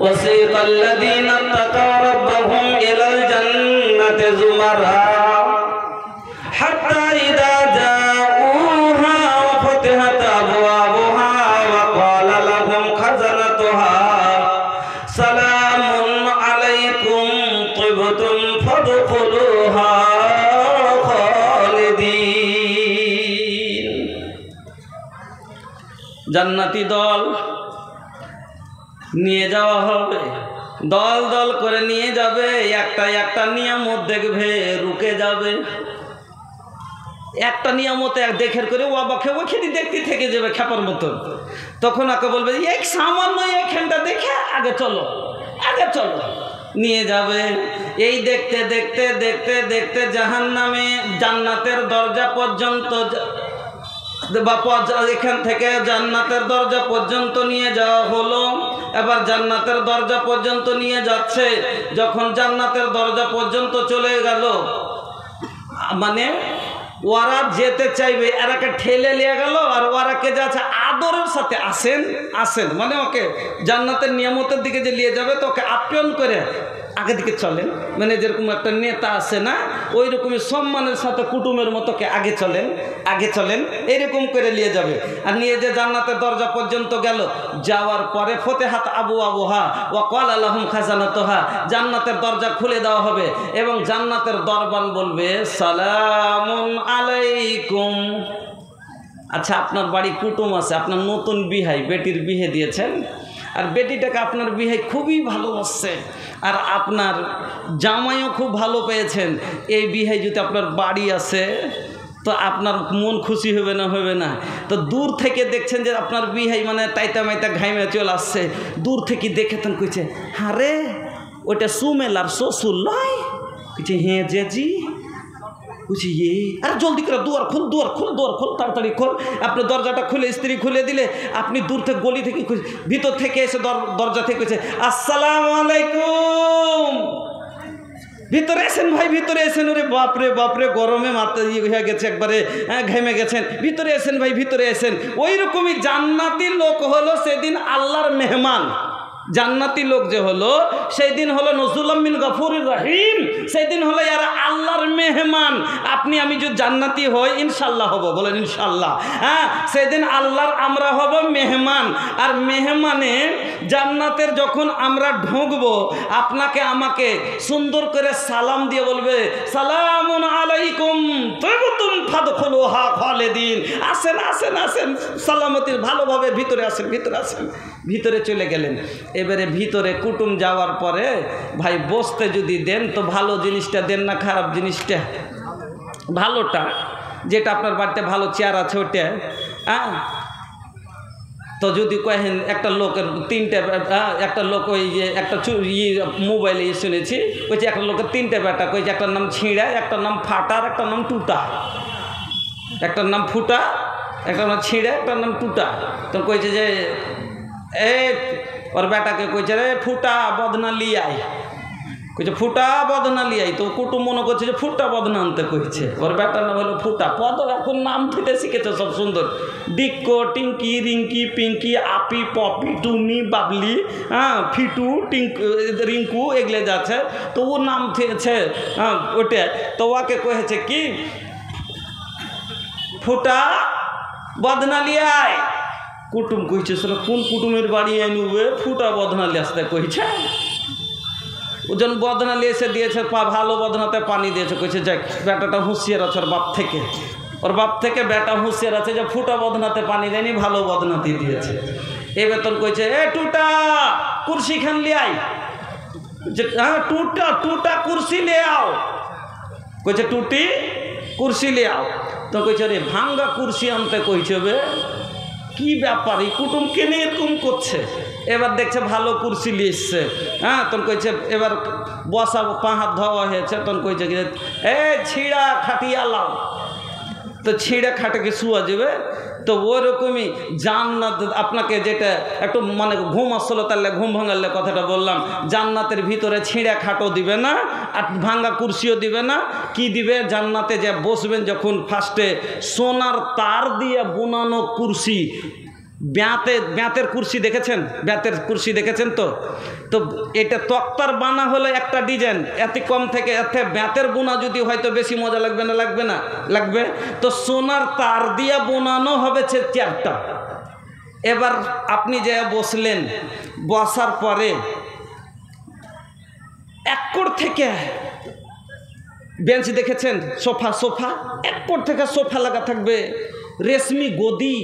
وسيق الذين اتقوا ربهم إلى الجنة زمرا حتى إذا جاءوها وفتحت أبوابها وقال لهم خزنتها سلام عليكم طبتم فادخلوها خالدين জান্নাতি দল নিয়ে যাওয়া হবে, দল দল করে নিয়ে যাবে, একটা একটা নিয়ামত দেখবে রুকে যাবে, একটা নিয়ামতে এক দেখের করে ওয়াবাকে ওইখানে দেখতে থেকে যাবে খেপার মতন। তখন আকে বলবে এক সামান্য এইখানটা দেখে আগে চলো, আগে চলো, নিয়ে যাবে। এই দেখতে দেখতে দেখতে দেখতে জাহান্নামে জান্নাতের দরজা পর্যন্ত বা এখান থেকে জান্নাতের দরজা পর্যন্ত নিয়ে যাওয়া হলো। এবার জান্নাতের দরজা পর্যন্ত নিয়ে যাচ্ছে, যখন জান্নাতের দরজা পর্যন্ত চলে গেল, মানে ওরা যেতে চাইবে, এরাকে ঠেলে নিয়ে গেল, আর ওরাকে যাচ্ছে আদরের সাথে আসেন আসেন, মানে ওকে জান্নাতের নিয়ামতের দিকে যে নিয়ে যাবে তো ওকে আপ্যায়ন করে আগে দিকে চলেন, মানে যেরকম একটা নেতা আছে না, ওই রকমই সম্মানের সাথে কুটুমের মতোকে আগে চলেন, আগে চলেন, এইরকম করে নিয়ে যাবে। আর নিয়ে যে জান্নাতের দরজা পর্যন্ত গেল, যাওয়ার পরে ফতেহাত আবু আবুহা ওয়া ক্বালা লাহুম খাজানাতুহা, জান্নাতের দরজা খুলে দেওয়া হবে এবং জান্নাতের দরবান বলবে সালামুন আলাইকুম। আচ্ছা, আপনার বাড়ি কুটুম আছে, আপনার নতুন বিহাই বেটির বিয়ে দিয়েছেন, আর বেটিটাকে আপনার বিহাই খুবই ভালোবাসছে, আর আপনার জামাইও খুব ভালো পেয়েছেন, এই বিহাই যদি আপনার বাড়ি আসে তো আপনার মন খুশি হবে না, হবে না? তো দূর থেকে দেখছেন যে আপনার বিহাই মানে তাইতা মাইতা ঘাইমে চলে আসছে, দূর থেকে দেখে তখন কইছে হারে ওইটা সুমেলার শ্বশুর লয়, কইছে হ্যাঁ জেজি, বুঝি ইয়ে, আরে জলদি করে দুয়ার খোল, দুয়ার খোল, দুয়ার খোল, তাড়াতাড়ি খোল। আপনি দরজাটা খুলে, স্ত্রী খুলে দিলে, আপনি দূর থেকে গলি থেকে ভিতর থেকে এসে দরজা থেকে কইছে আসসালামু আলাইকুম, ভিতরে এসেন ভাই, ভিতরে এসেন। ওরে বাপরে বাপরে, গরমে মাথা ইয়ে হয়ে গেছে, একবারে ঘেমে গেছেন, ভিতরে এসেন ভাই, ভিতরে এসেন। ওই রকমই জান্নাতি লোক হলো সেদিন আল্লাহর মেহমান। জান্নাতি লোক যে হলো সেই দিন হলো নজরুল্লাহ মিন গফুরির রহিম, সেই দিন হলো এরা আল্লাহর মেহমান। আপনি আমি যদি জান্নাতি হই ইনশাল্লাহ হব, বলেন ইনশাল্লাহ। হ্যাঁ, সেদিন আল্লাহর আমরা হব মেহমান। আর মেহমানে জান্নাতের যখন আমরা ঢুকবো, আপনাকে আমাকে সুন্দর করে সালাম দিয়ে বলবে সালামুন আলাইকুম তিবতুম ফাদখুলুহা খালিদিন। আসেন আসেন আসেন, সালামতির ভালোভাবে ভিতরে আসেন, ভিতরে আসেন। ভিতরে চলে গেলেন। এবারে ভিতরে কুটুম যাওয়ার পরে ভাই বসতে যদি দেন তো ভালো জিনিসটা দেন না খারাপ জিনিসটা? ভালোটা, যেটা আপনার বাড়িতে ভালো চেয়ার আছে ওটা। হ্যাঁ, তো যদি কহেন একটা লোকের তিনটে, একটা লোক ওই যে একটা মোবাইলে শুনেছি, কইছে একটা লোকের তিনটে বেটা, কইছে একটার নাম ছিঁড়া, একটার নাম ফাটা, আর একটার নাম টুটা। একটার নাম ফুটা, একটার নাম ছিঁড়া, একটার নাম টুটা। তো কইছে যে ওর বেটাকে কইছে রে ফুটা বদনা লিয়াই, কইছে ফুটা বদনা লিয়াই। তো কুটুম মনে করছে যে ফুটা বদনা আনতে কইছে, ওর বেটার নাম হলো ফুটা। পদ এখন নাম থেকে শিখেছে সব সুন্দর, ডিক্কো, টিঙ্কি, রিঙ্কি, পিঙ্কি, আপি, পপি, টুনি, বাবলি, হ্যাঁ, ফিটু, টিঙ্কু, রিঙ্কু, এগুলো যাচ্ছে। তো ওর নাম থেকেছে, হ্যাঁ ওটা। তো ওকে কয়েছে কি ফুটা বদনা লিয়াই। কুটুম কইছে সেটা কোন কুটুমের বাড়ি আনবে, ফুটা বদনা লিয়ে আসতে কইছে। ওজন বদনা লিয়ে এসে দিয়েছে, ভালো বদনাতে পানি দিয়েছে। কইছে যাক বেটাটা হুঁশিয়ার আছে ওর বাপ থেকে, ওর বাপ থেকে বেটা হুঁশিয়ার আছে যে ফুটা বদনাতে পানি দেয়নি, ভালো বদনাতে দিয়েছে। এই বেতন কইছে এ টুটা কুরসি খান লিয়াই, হ্যাঁ টুটা টুটা কুরসি লে আও। কইছে টুটি কুরসি লে আও। তো কইছে রে ভাঙ্গা কুরসি আনতে কইছে বে, কি ব্যাপার এই কুটুম কেনে এরকম করছে। এবার দেখছে ভালো কুরসি নিয়ে এসছে, হ্যাঁ তখন কইছে এবার বসা পা হাত ধোয়া হয়েছে, তখন কইছে কি এ ছিঁড়া খাটিয়া লাও। তো ছিঁড়া খাটাকে শুয়া যাবে। তো ওরকমই জান্নাত আপনাকে যেটা একটু মানে ঘুম আসলো, তাহলে ঘুম ভাঙালে কথাটা বললাম, জান্নাতের ভিতরে ছিঁড়া খাটও দিবে না আর ভাঙ্গা কুরসিও দিবে না। কি দিবে? জান্নাতে যে বসবেন যখন ফার্স্টে সোনার তার দিয়ে বোনানো কুরসি, ব্যাঁতের কুরসি দেখেছেন? ব্যাঁতের কুরসি দেখেছেন তো? তো এটা তক্তার বানা হলে একটা ডিজাইন, এত কম থেকে এতে ব্যাঁতের বোনা যদি হয়তো বেশি মজা লাগবে না? লাগবে না? লাগবে। তো সোনার তার দিয়া বোনানো হবে চেয়ারটা। এবার আপনি যে বসলেন, বসার পরে এক কোণ থেকে বেঞ্চ দেখেছেন? সোফা এক কোণ থেকে সোফা লাগা থাকবে, রেশমি গদি,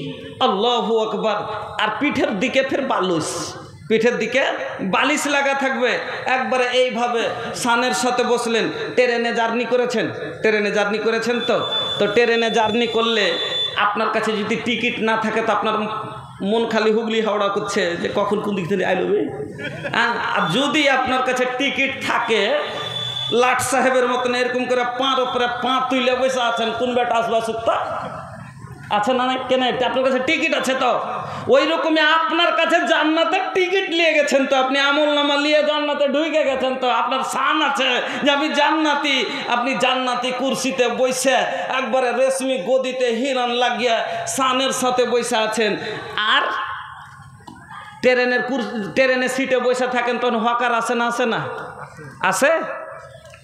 আল্লাহু আকবার। আর পিঠের দিকে ফের পিঠের দিকে বালিশ লাগা থাকবে। একবারে এইভাবে সানের সাথে বসলেন। ট্রেনে জার্নি করেছেন তো ট্রেনে জার্নি করলে আপনার কাছে যদি টিকিট না থাকে তো আপনার মন খালি হুগলি হাওড়া করছে যে কখন কোন দিক থেকে আইলবে। আর যদি আপনার কাছে টিকিট থাকে, লাট সাহেবের মতন এরকম করে পাঁর ওপরে পা তুলে বসে আছেন, কোন বেটা আসবা সুত্তা আছে না? কেন আপনার কাছে টিকিট আছে তো ওই রকমই আপনার কাছে জান্নাতের টিকিট নিয়ে গেছেন, তো আপনি আমলনামা নিয়ে জান্নাতে ঢুকে গেছেন, তো আপনার শান আছে যে আমি জান্নাতি। আপনি জান্নাতি কুরসিতে বসে একবারে রেশমি গদিতে হিরান লাগিয়ে শানের সাথে বসে আছেন। আর ট্রেনের সিটে বসে থাকেন, তখন হকার আসে না? আসে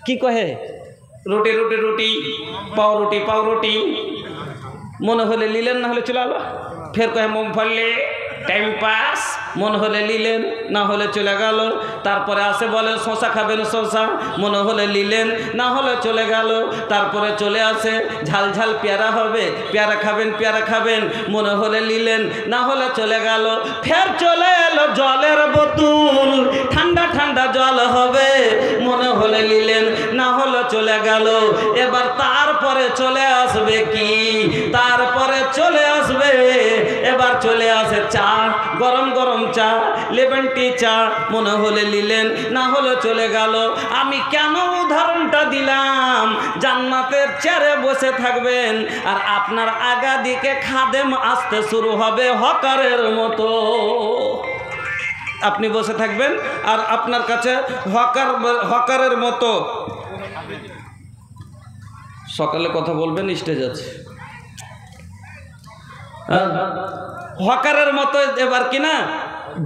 কি কহে? রুটি পাউরুটি মনে হলে নিলেন, না হলে চলে আলো। ফের কহে মুংফলি টাইম পাস, মনে হলে নিলেন, না হলে চলে গেল। তারপরে আসে বলে শশা খাবেন, শশা, মনে হলে নিলেন, না হলে চলে গেল। তারপরে চলে আসে ঝাল পেয়ারা হবে, পেয়ারা খাবেন, মনে হলে নিলেন, না হলে চলে গেল। ফের চলে এলো জলের বোতল, ঠান্ডা জল হবে, মনে হলে নিলেন, না হলে চলে গেল। এবার তারপরে চলে আসবে কি? এবার চলে আসে চা, গরম চা, লেমন টি চা, মনে হলে নিলেন, না হলে চলে গেল। আমি কেন উদাহরণটা দিলাম? জান্নাতের চেয়ারে বসে থাকবেন আর আপনার আগা দিকে খাদেম আসতে শুরু হবে হকারের মতো। আপনি বসে থাকবেন আর আপনার কাছে হকারের মতো। সকালে কথা বলবেন, স্টেজ আছে। হকারের মতো এবার কিনা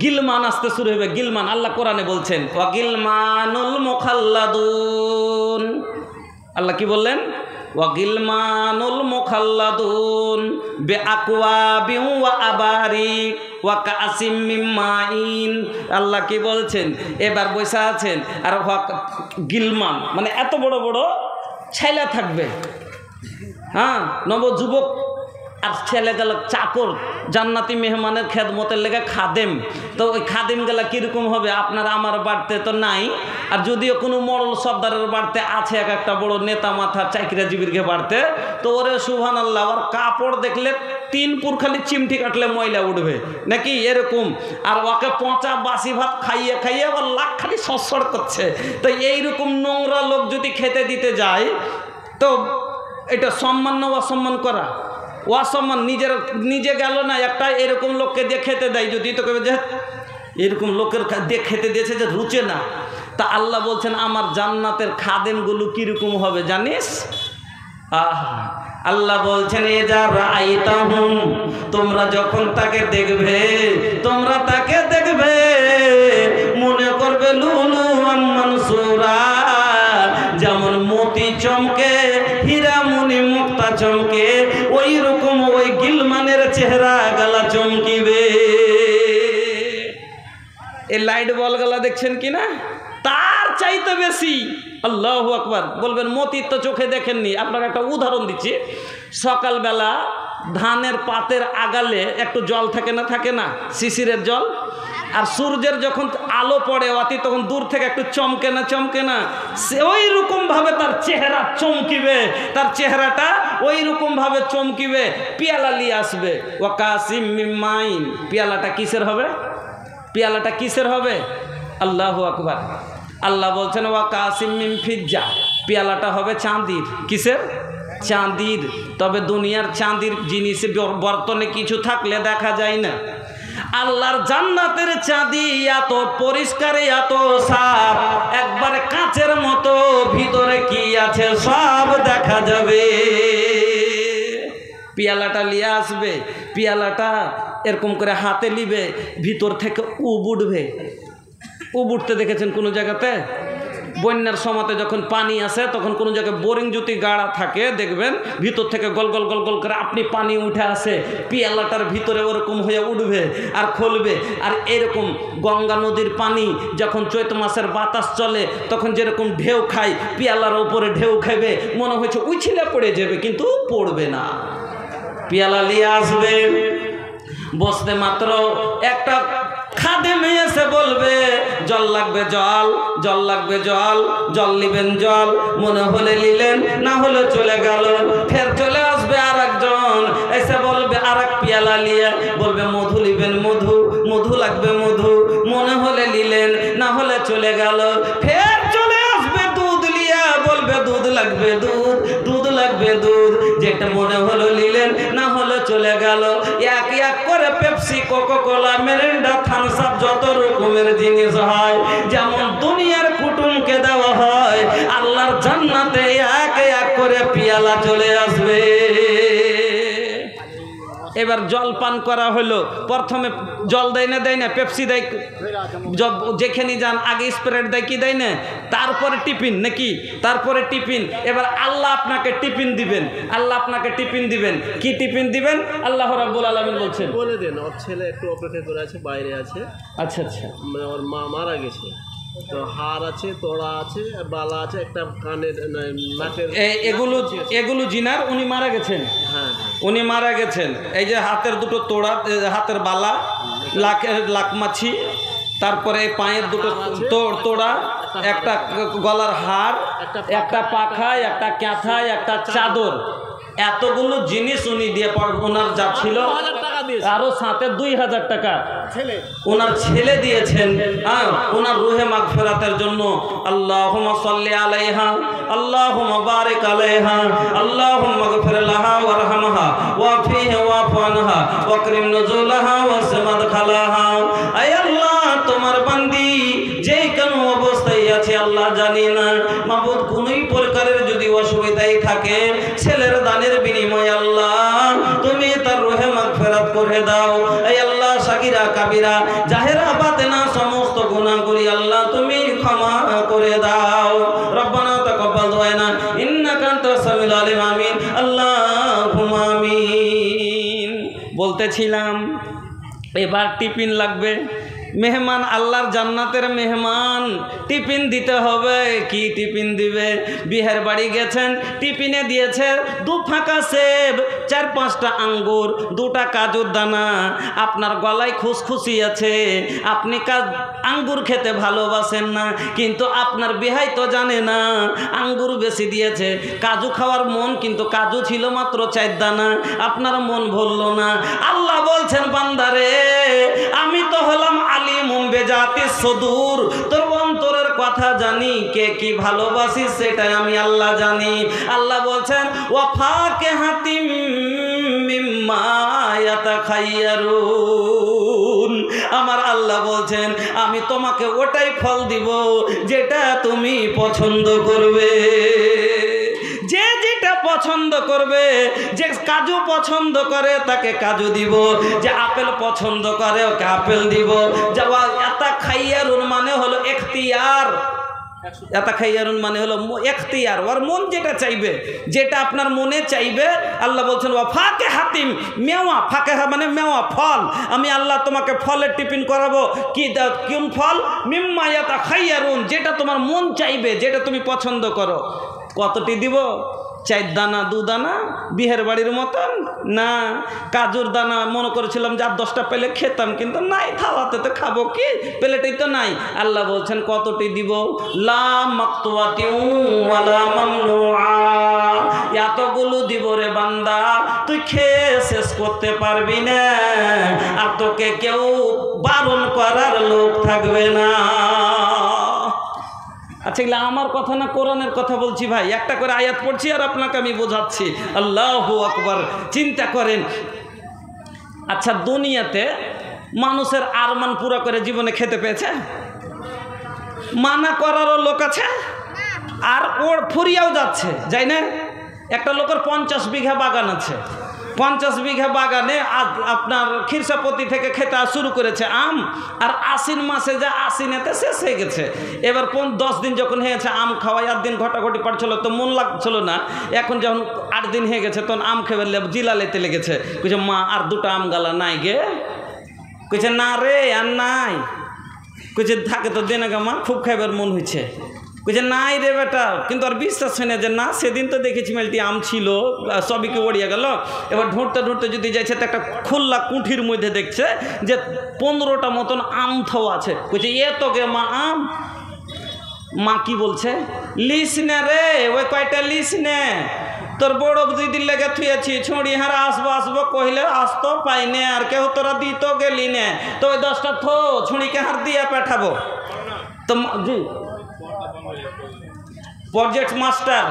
গিলমান আসতে শুরু হবে। গিলমান, আল্লাহ কোরআনে বলছেন ওয়াগিলমানুল মুখাল্লাদুন। আল্লাহ কি বললেন? ওয়াগিলমানুল মুখাল্লাদুন বিআকওয়াবিন ওয়া আবারিক ওয়া কাসিম মিন মাইন। আল্লাহ কি বলছেন? এবার বসে আছেন আর গিলমান মানে এত বড় ছেলে থাকবে, হ্যাঁ, নবযুবক আর ছেলে গেল চাকর, জান্নাতি মেহমানের খেদমতের লেগে খাদেম। তো ওই খাদেম গেলা কীরকম হবে? আপনার আমার বাড়তে তো নাই, আর যদিও কোনো মরল সর্দারের বাড়তে আছে, এক একটা বড় নেতা মাথা চাকরিজীবীরকে বাড়তে, তো ওরে সুবহানাল্লাহ, ওর কাপড় দেখলে 3 পুর খালি চিমটি কাটলে ময়লা উঠবে নাকি এরকম। আর ওকে পচা বাসি ভাত খাইয়ে আবার লাখ খালি সরসর করছে। তো এইরকম নোংরা লোক যদি খেতে দিতে যায়, তো এটা সম্মান না অসম্মান করা? অসম্মান। নিজে গেল না, একটা এরকম লোককে দিয়ে খেতে দেয়, যদি তোকে যে এরকম লোকের দিয়ে খেতে দিয়েছে যে রুচে না। তা আল্লাহ বলছেন আমার জান্নাতের খাদেমগুলো কীরকম হবে জানিস? আল্লাহ বলছেন তোমরা যখন তাকে দেখবে, মনে করবে লুলু মানসুরা, যেমন মতি চমকে, হীরামণি মুক্তা চমকে, ওই রকম ওই গিলমানের চেহারা গালা চমকিবে। এই লাইট বল গালা দেখছেন কিনা, তার চাইতে বেশি। আল্লাহু আকবার বলবেন। মতি তো চোখে দেখেননি। আপনার একটা উদাহরণ দিচ্ছি। সকালবেলা ধানের পাতের আগালে একটু জল থাকে না শিশিরের জল, আর সূর্যের যখন আলো পড়ে অতি, তখন দূর থেকে একটু চমকে না, সে ওই রকম ভাবে তার চেহারা চমকিবে, তার চেহারাটা ওই রকম ভাবে চমকিবে। পেয়ালা নিয়ে আসবে, ওয়া কাসিম মিন মাইন। পেয়ালাটা কিসের হবে? আল্লাহু আকবার। আল্লাহ বলছেন ওয়া কাসিম মিন ফিজ্জা। পেয়ালাটা হবে চাঁদির। কিসের? চাঁদির। তবে দুনিয়ার চাঁদির জিনিসে বর্তনে কিছু থাকলে দেখা যায় না। আল্লাহর জান্নাতের চাঁদি এত পরিষ্কার, এত সাফ, একবারে কাঁচের মতো, ভিতরে কি আছে সব দেখা যাবে। পেয়ালাটা নিয়ে আসবে, পেয়ালাটা এরকম করে হাতে নিবে, ভিতর থেকে উব উঠবে। উব উঠতে দেখেছেন কোনো জায়গাতে? বন্যার সময়তে যখন পানি আসে তখন কোনো জায়গায় বোরিং যদি গাড়া থাকে দেখবেন ভিতর থেকে গল গল গল গল করে আপনি পানি উঠে আসে, পিয়ালাটার ভিতরে ওরকম হয়ে উঠবে আর খুলবে। আর এরকম গঙ্গা নদীর পানি যখন চৈত মাসের বাতাস চলে তখন যেরকম ঢেউ খায়, পিয়ালার ওপরে ঢেউ খাবে, মনে হচ্ছে উছিলে পড়ে যাবে, কিন্তু পড়বে না। পিয়ালা নিয়ে আসবে, বসতে মাত্র একটা খাদেম এসে বলবে জল লাগবে, জল, জল লাগবে, জল, জল নিবেন, জল, মনে হলে নিলেন, না হলে চলে গেল। ফের চলে আসবে আর একজন এসে বলবে আর এক পিয়ালা নিয়ে, বলবে মধু নিবেন, মধু, মধু লাগবে, মধু, মনে হলে নিলেন, না হলে চলে গেল। ফের চলে আসবে দুধ নিয়ে, বলবে দুধ লাগবে, দুধ, দুধ লাগবে, দুধ, যেটা মনে হলো নিলেন, না হলে চলে গেল। এক এক করে Pepsi, Coca Cola, Mirinda, Thums Up, যত রকমের জিনিস হয়, যেমন দুনিয়ার কুটুমকে দেওয়া হয়, আল্লাহর জান্নাতে এক এক করে পিয়ালা চলে আসবে। এবার জল পান করা হলো, প্রথমে জল দেয় না, দেয় না, পেপসি দেয়, যেখানে যান আগে স্প্রাইট দেয়, কি দেয় না, তারপরে টিফিন নাকি, তারপরে টিফিন। এবার আল্লাহ আপনাকে টিফিন দিবেন, আল্লাহ আপনাকে টিফিন দিবেন। কি টিফিন দিবেন? আল্লাহ রাব্বুল আলামিন বলছেন, বলে দেন ওর ছেলে একটু অপেক্ষা করে আছে, বাইরে আছে। আচ্ছা আচ্ছা, মানে ওর মা মারা গেছে, তো হার আছে, তোড়া আছে, বালা আছে, একটা কানের নাকের, এগুলো এগুলো জিনার, উনি মারা গেছেন। হ্যাঁ, উনি মারা গেছেন। এই যে হাতের দুটো তোড়া, হাতের বালা, লাকমাছি, তারপরে পায়ের দুটো তোড়া, একটা গলার হার, একটা পাখায়, একটা ক্যাথায়, একটা চাদর, এতগুলো জিনিস উনি দিয়ে ওনার যা ছিল, আরো সাথে 2000 টাকা ওনার ছেলে দিয়েছেন। হ্যাঁ, ওনার রুহে মাগফিরাতের জন্য। আল্লাহুম্মা সাল্লি আলাইহা, আল্লাহুম্মা বারিক আলাইহা, আল্লাহুম্মা গফির লাহা ওয়ারহামহা ওয়াফিহা ওয়াফু আনহা ওয়াকরিম নুজুলাহা ওয়াসমাদ খালাহা। আয় আল্লাহ, তোমার বান্দি যে কোনো অবস্থায় আছে আল্লাহ জানি না, মাবুদ কোনই প্রকারের যদি অসুবিধাই থাকে, ছেলের দানের বিনিময়ে আল্লাহ তুমি তার রুহে মাগফিরাত করে দাও। এই আল্লাহ, সাগীরা কাবীরা জাহেরা বাতেনা সমস্ত গুনাহগুলি আল্লাহ তুমি ক্ষমা করে দাও। রব্বানা তাকাব্বাল দুআনা ইন্নাকা আনতাস সামিউল আলিম। আমিন, আল্লাহুম্মা আমিন। বলতেছিলাম এবার টিফিন লাগবে। মেহমান, আল্লাহর জান্নাতের মেহমান, টিফিন দিতে হবে। কি টিফিন দিবে? বিয়ের বাড়ি গেছেন, টিফিনে দিয়েছে 2 ফাঁকা সেব, 4-5টা আঙ্গুর, 2টা কাজুর দানা। আপনার গলায় খুশখুশি আছে, আপনি আঙ্গুর খেতে ভালোবাসেন না, কিন্তু আপনার বিহাই তো জানে না আঙ্গুর বেশি দিয়েছে। কাজু খাওয়ার মন, কিন্তু কাজু ছিল মাত্র 4 দানা, আপনার মন ভরল না। আল্লাহ বলছেন, বান্দারে আমি তো হলাম আলিমুম বিজাতিস সুদূর, তোর অন্তরের কথা জানি, কে কি ভালোবাসিস সেটাই আমি আল্লাহ জানি। আল্লাহ বলছেন, ওয়া ফাকিহাতিম মিম্মা ইয়াতাখায়্যারুন। আমার আল্লাহ বলছেন, আমি তোমাকে ওটাই ফল দিব যেটা তুমি পছন্দ করবে। যে যেটা পছন্দ করবে, যে কাজু পছন্দ করে তাকে কাজু দিব, যে আপেল পছন্দ করে ওকে আপেল দিব। যাওয়া এটা খাইয়ারুন মানে হলো এখতিয়ার, এটা খাইয়ারুন মানে হলো এখতিয়ার, ওর মন যেটা চাইবে, যেটা আপনার মনে চাইবে। আল্লাহ বলছেন, ওয়া ফাকে হাতিম, মেওয়া, ফাকে মানে মেওয়া, ফল। আমি আল্লাহ তোমাকে ফলের টিফিন করাবো। কি কোন ফল? মিম্মা ইয়াতাখায়্যারুন, যেটা তোমার মন চাইবে, যেটা তুমি পছন্দ করো। কতটি দিব? 4 দানা, 2 দানা, বিয়ের বাড়ির মতন না। কাজুর দানা মনে করেছিলাম যে 10টা পেলে খেতাম, কিন্তু নাই, থালাতে তো খাবো কি, প্লেটেই তো নাই। আল্লাহ বলছেন, কতটি দিব? লা মাকতুয়াতিন ওয়ালা মামনুআ, এতগুলো দিব রে বান্দা, তুই খেয়ে শেষ করতে পারবি না, আর তোকে কেউ বারণ করার লোক থাকবে না। আচ্ছা, এগুলো আমার কথা না, কোরআনের কথা বলছি ভাই। একটা করে আয়াত পড়ছি আর আপনাকে আমি বোঝাচ্ছি। আল্লাহু আকবার। চিন্তা করেন, আচ্ছা দুনিয়াতে মানুষের আরমান পুরো করে জীবনে খেতে পেয়েছে? মানা করারও লোক আছে, আর ওর ফুরিয়াও যাচ্ছে, যাই না? একটা লোকের 50 বিঘা বাগান আছে, 50 বিঘা বাগানে আপনার খিরসাপতি থেকে খেতে শুরু করেছে আম, আর আশ্বিন মাসে যা আশ্বিনেতে শেষ হয়ে গেছে। এবার 10 দিন যখন হয়েছে আম খাওয়াই, 8 দিন ঘটাঘটি পাড়ছিল তো মন লাগছিল না। এখন যখন 8 দিন হয়ে গেছে তখন আম খেয়ে জিলা লেতে লেগেছে। কইছে মা আর 2টা আম গালা নাই গে? কইছে না রে আর নাই। কইছে থাকে তো দেন গা মা, খুব খাইবার মন হয়েছে। কইছে নাই রে বেটা, কিন্তু আর বিশ্বাস হয় না যে না সেদিন তো দেখেছি মেলটি আম ছিল, সবই কি ওড়িয়ে গেল। এবার ঢুঁড়তে ঢুঁড়তে যদি যাইছে তো একটা খোল্লা কুঠির মধ্যে দেখছে যে 15টা মতন আম থাওয়া আছে। কইছে এ তো গে মা আম। মা কি বলছে, লিস নে রে, ওই কয়টা লিস নে, তোর বড় দিদির লেগে থুয়েছি, ছুঁড়ি হারা আসবো আসবো কহিলে আসতো পাইনে, আর কেউ তোরা দিত গেলি নে, তো ওই 10টা থো ছুঁড়িকে হার দিয়ে পাঠাবো। তো জি প্রজেক্ট মাস্টার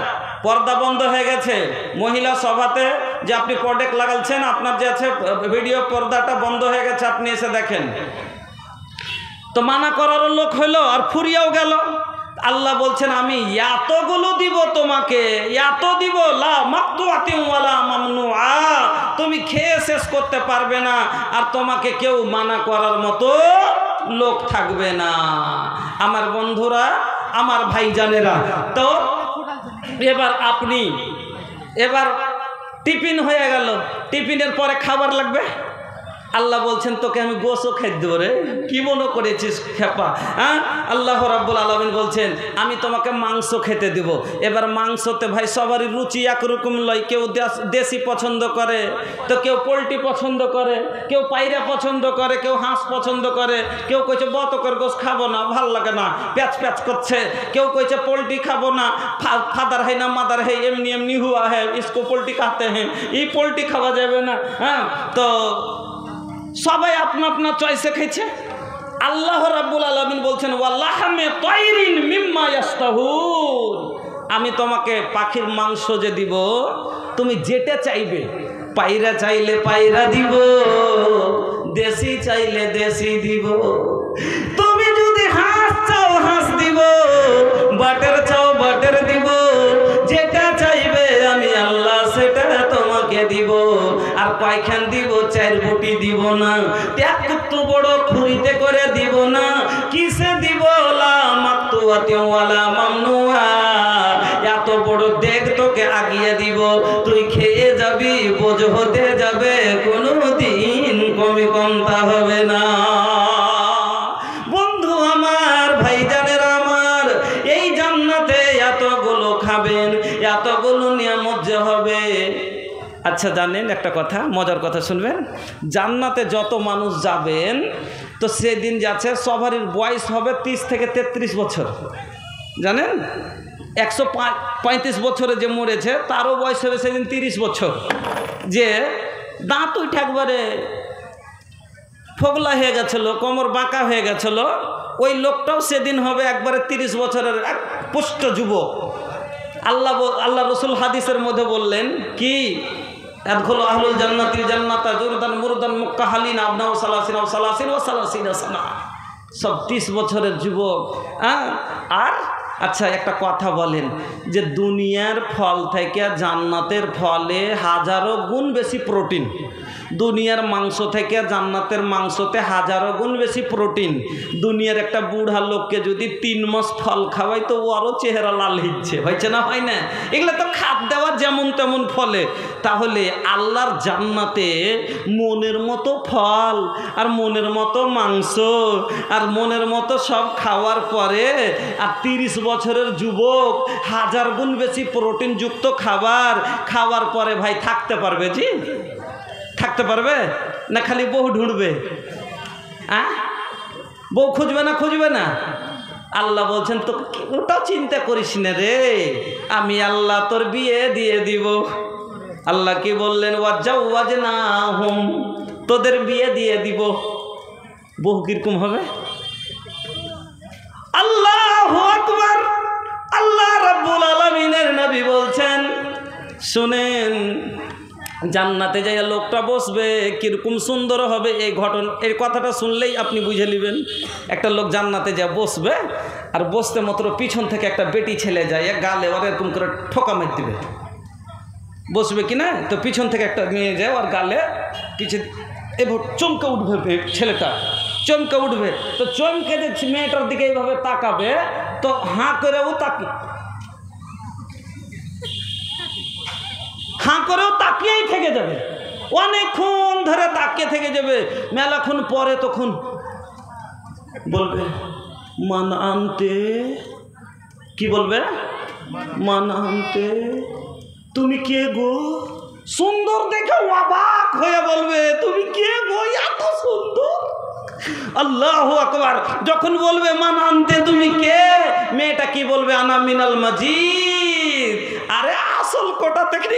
পর্দা বন্ধ হয়ে গেছে মহিলা সভাতে, যে আপনি প্রোডাক্ট লাগাচ্ছেন, আপনার যে আছে ভিডিও পর্দাটা বন্ধ হয়ে গেছে, আপনি এসে দেখেন। তো মানা করারও লোক হইলো আর ফুরিয়েও গেল। আল্লাহ বলছেন আমি এতগুলো দিব তোমাকে, এত দিব, লা মাকতুআতিন ওয়ালা মামনুআ, তুমি খেয়ে শেষ করতে পারবে না, আর তোমাকে কেউ মানা করার মতো লোক থাকবে না। আমার বন্ধুরা, আমার ভাইজানেরা, তো এবার এবার টিফিন হয়ে গেল, টিফিনের পরে খাবার লাগবে। আল্লাহ বলছেন তোকে আমি গোশও খাইতে দেবো রে, কি মনে করেছিস খেপা? হ্যাঁ, আল্লাহ রাব্বুল আলামিন বলছেন আমি তোমাকে মাংস খেতে দেব। এবার মাংসতে ভাই সবারই রুচি একরকম লয়, কেউ দেশি পছন্দ করে, তো কেউ পোলট্রি পছন্দ করে, কেউ পায়রা পছন্দ করে, কেউ হাঁস পছন্দ করে, কেউ কইছে বতকের গোশ খাবো না, ভাল লাগে না, প্যাচ প্যাচ করছে, কেউ কইছে পোলট্রি খাবো না, ফাদার है না মাদার है, এমনি এমনি হুয়া है, इसको पोल्ट्री खाते हैं, এই পোলট্রি খাওয়া যাবে না। হ্যাঁ, তো সবাই আপনা আপনা চয়েসে খেয়েছে। আল্লাহ রাব্বুল আলামিন বলছেন ওয়ালাহমে তাইরিন মিম্মা ইয়াস্তাহুন, আমি তোমাকে পাখির মাংস যে দিব তুমি যেটা চাইবে, পায়রা চাইলে পায়রা দিব, দেশি চাইলে দেশি দিব, তুমি যদি হাঁস চাও হাঁস দিব, বাটের চাও বাটের দিব, যেটা চাইবে আমি আল্লাহ সেটা তোমাকে দিব। আর কয়খান দিব? 4 বুটি দিব না, এত বড় খুরিতে করে দিব না, কিসে দিব? লা মাকতুআতিন ওয়ালা মামনুআ, এত বড় দেখ তোকে আগিয়ে দিব, তুই খেয়ে যাবি, বোঝ হতে যাবে, কোনোদিন কমতা হবে না। বন্ধু আমার, ভাইজানেরা আমার, এই জান্নাতে এতগুলো খাবেন, এতগুলো নিয়ামত যে হবে। আচ্ছা জানেন একটা কথা, মজার কথা শুনবেন, জান্নাতে যত মানুষ যাবেন তো সেদিন যাচ্ছে সবারই বয়স হবে 30 থেকে 33 বছর। জানেন 135 বছরে যে মরেছে তারও বয়স হবে সেদিন 30 বছর। যে দাঁত উঠে একবারে ফোগলা হয়ে গেছিলো, কোমর বাঁকা হয়ে গেছিলো, ওই লোকটাও সেদিন হবে একবারে 30 বছরের এক পুষ্ট যুবক। আল্লাহ রসুল হাদিসের মধ্যে বললেন কি, আদখুলু আহলুল জান্নাতিল জান্নাতা জুরদান মুরদান মুক্কাহালিন আবনাউ সালাসিন ওয়া সালাসিন ওয়া সালাসিনা সানা, সব 30 বছরের যুবক। আর আচ্ছা একটা কথা বলেন, যে দুনিয়ার ফল থেকে জান্নাতের ফলে হাজারো গুণ বেশি প্রোটিন, দুনিয়ার মাংস থেকে জান্নাতের মাংসতে হাজারো গুণ বেশি প্রোটিন। দুনিয়ার একটা বুড়া লোককে যদি 3 মাস ফল খাওয়াই তো ওরও চেহারা লাল হচ্ছে না, হয় না? এগুলো তো খাদ দেওয়া যেমন তেমন ফলে। তাহলে আল্লাহর জান্নাতে মনের মতো ফল আর মনের মতো মাংস আর মনের মতো সব খাওয়ার পরে আর 30 বছরের যুবক হাজার গুণ বেশি প্রোটিনযুক্ত খাবার খাওয়ার পরে ভাই থাকতে পারবে? জি থাকতে পারবে না? খালি বউ ঢুঁড়বে, বউ খুঁজবে না? আল্লাহ বলছেন তো ওটাও চিন্তা করিস না রে, আমি আল্লাহ তোর বিয়ে দিয়ে দিব। আল্লাহ কি বললেন? ওয়াজাওয়াজনাহুম, তোদের বিয়ে দিয়ে দিব। বহু কিরকম হবে? আল্লাহু আকবার। আল্লাহ রাব্বুল আলামিনের নবী বলছেন, শুনেন, জান্নাতে যাইয়া লোকটা বসবে কিরকম সুন্দর হবে। এই কথাটা শুনলেই আপনি বুঝে নেবেন। একটা লোক জান্নাতে যা বসবে, আর বসতে মাত্র পিছন থেকে একটা বেটি ছেলে যায় গালে ওর এরকম করে ঠোকা মেরে দিবে। বসবে কি না, তো পিছন থেকে একটা মেয়ে যায় ওর গালে পিছিয়ে এবার চমকে উঠবে, ছেলেটা চমকে উঠবে, তো চমকে যে মেয়েটার দিকে এইভাবে তাকাবে, তো হাঁ করেও তাকিয়েই থেকে যাবে, অনেকক্ষণ ধরে তাকিয়ে থেকে যাবে। মেলাক্ষণ পরে তখন বলবে মান আনতে, কি বলবে? মান আনতে, তুমি কে গো? সুন্দর দেখে অবাক হয়ে বলবে তুমি কে গো, এত সুন্দর। আল্লাহু আকবার। যখন বলবে মান আনতে, তুমি কে, মেয়েটা কি বলবে? আনা মিনাল মাজিদ। আরে আসল কোটা থেকে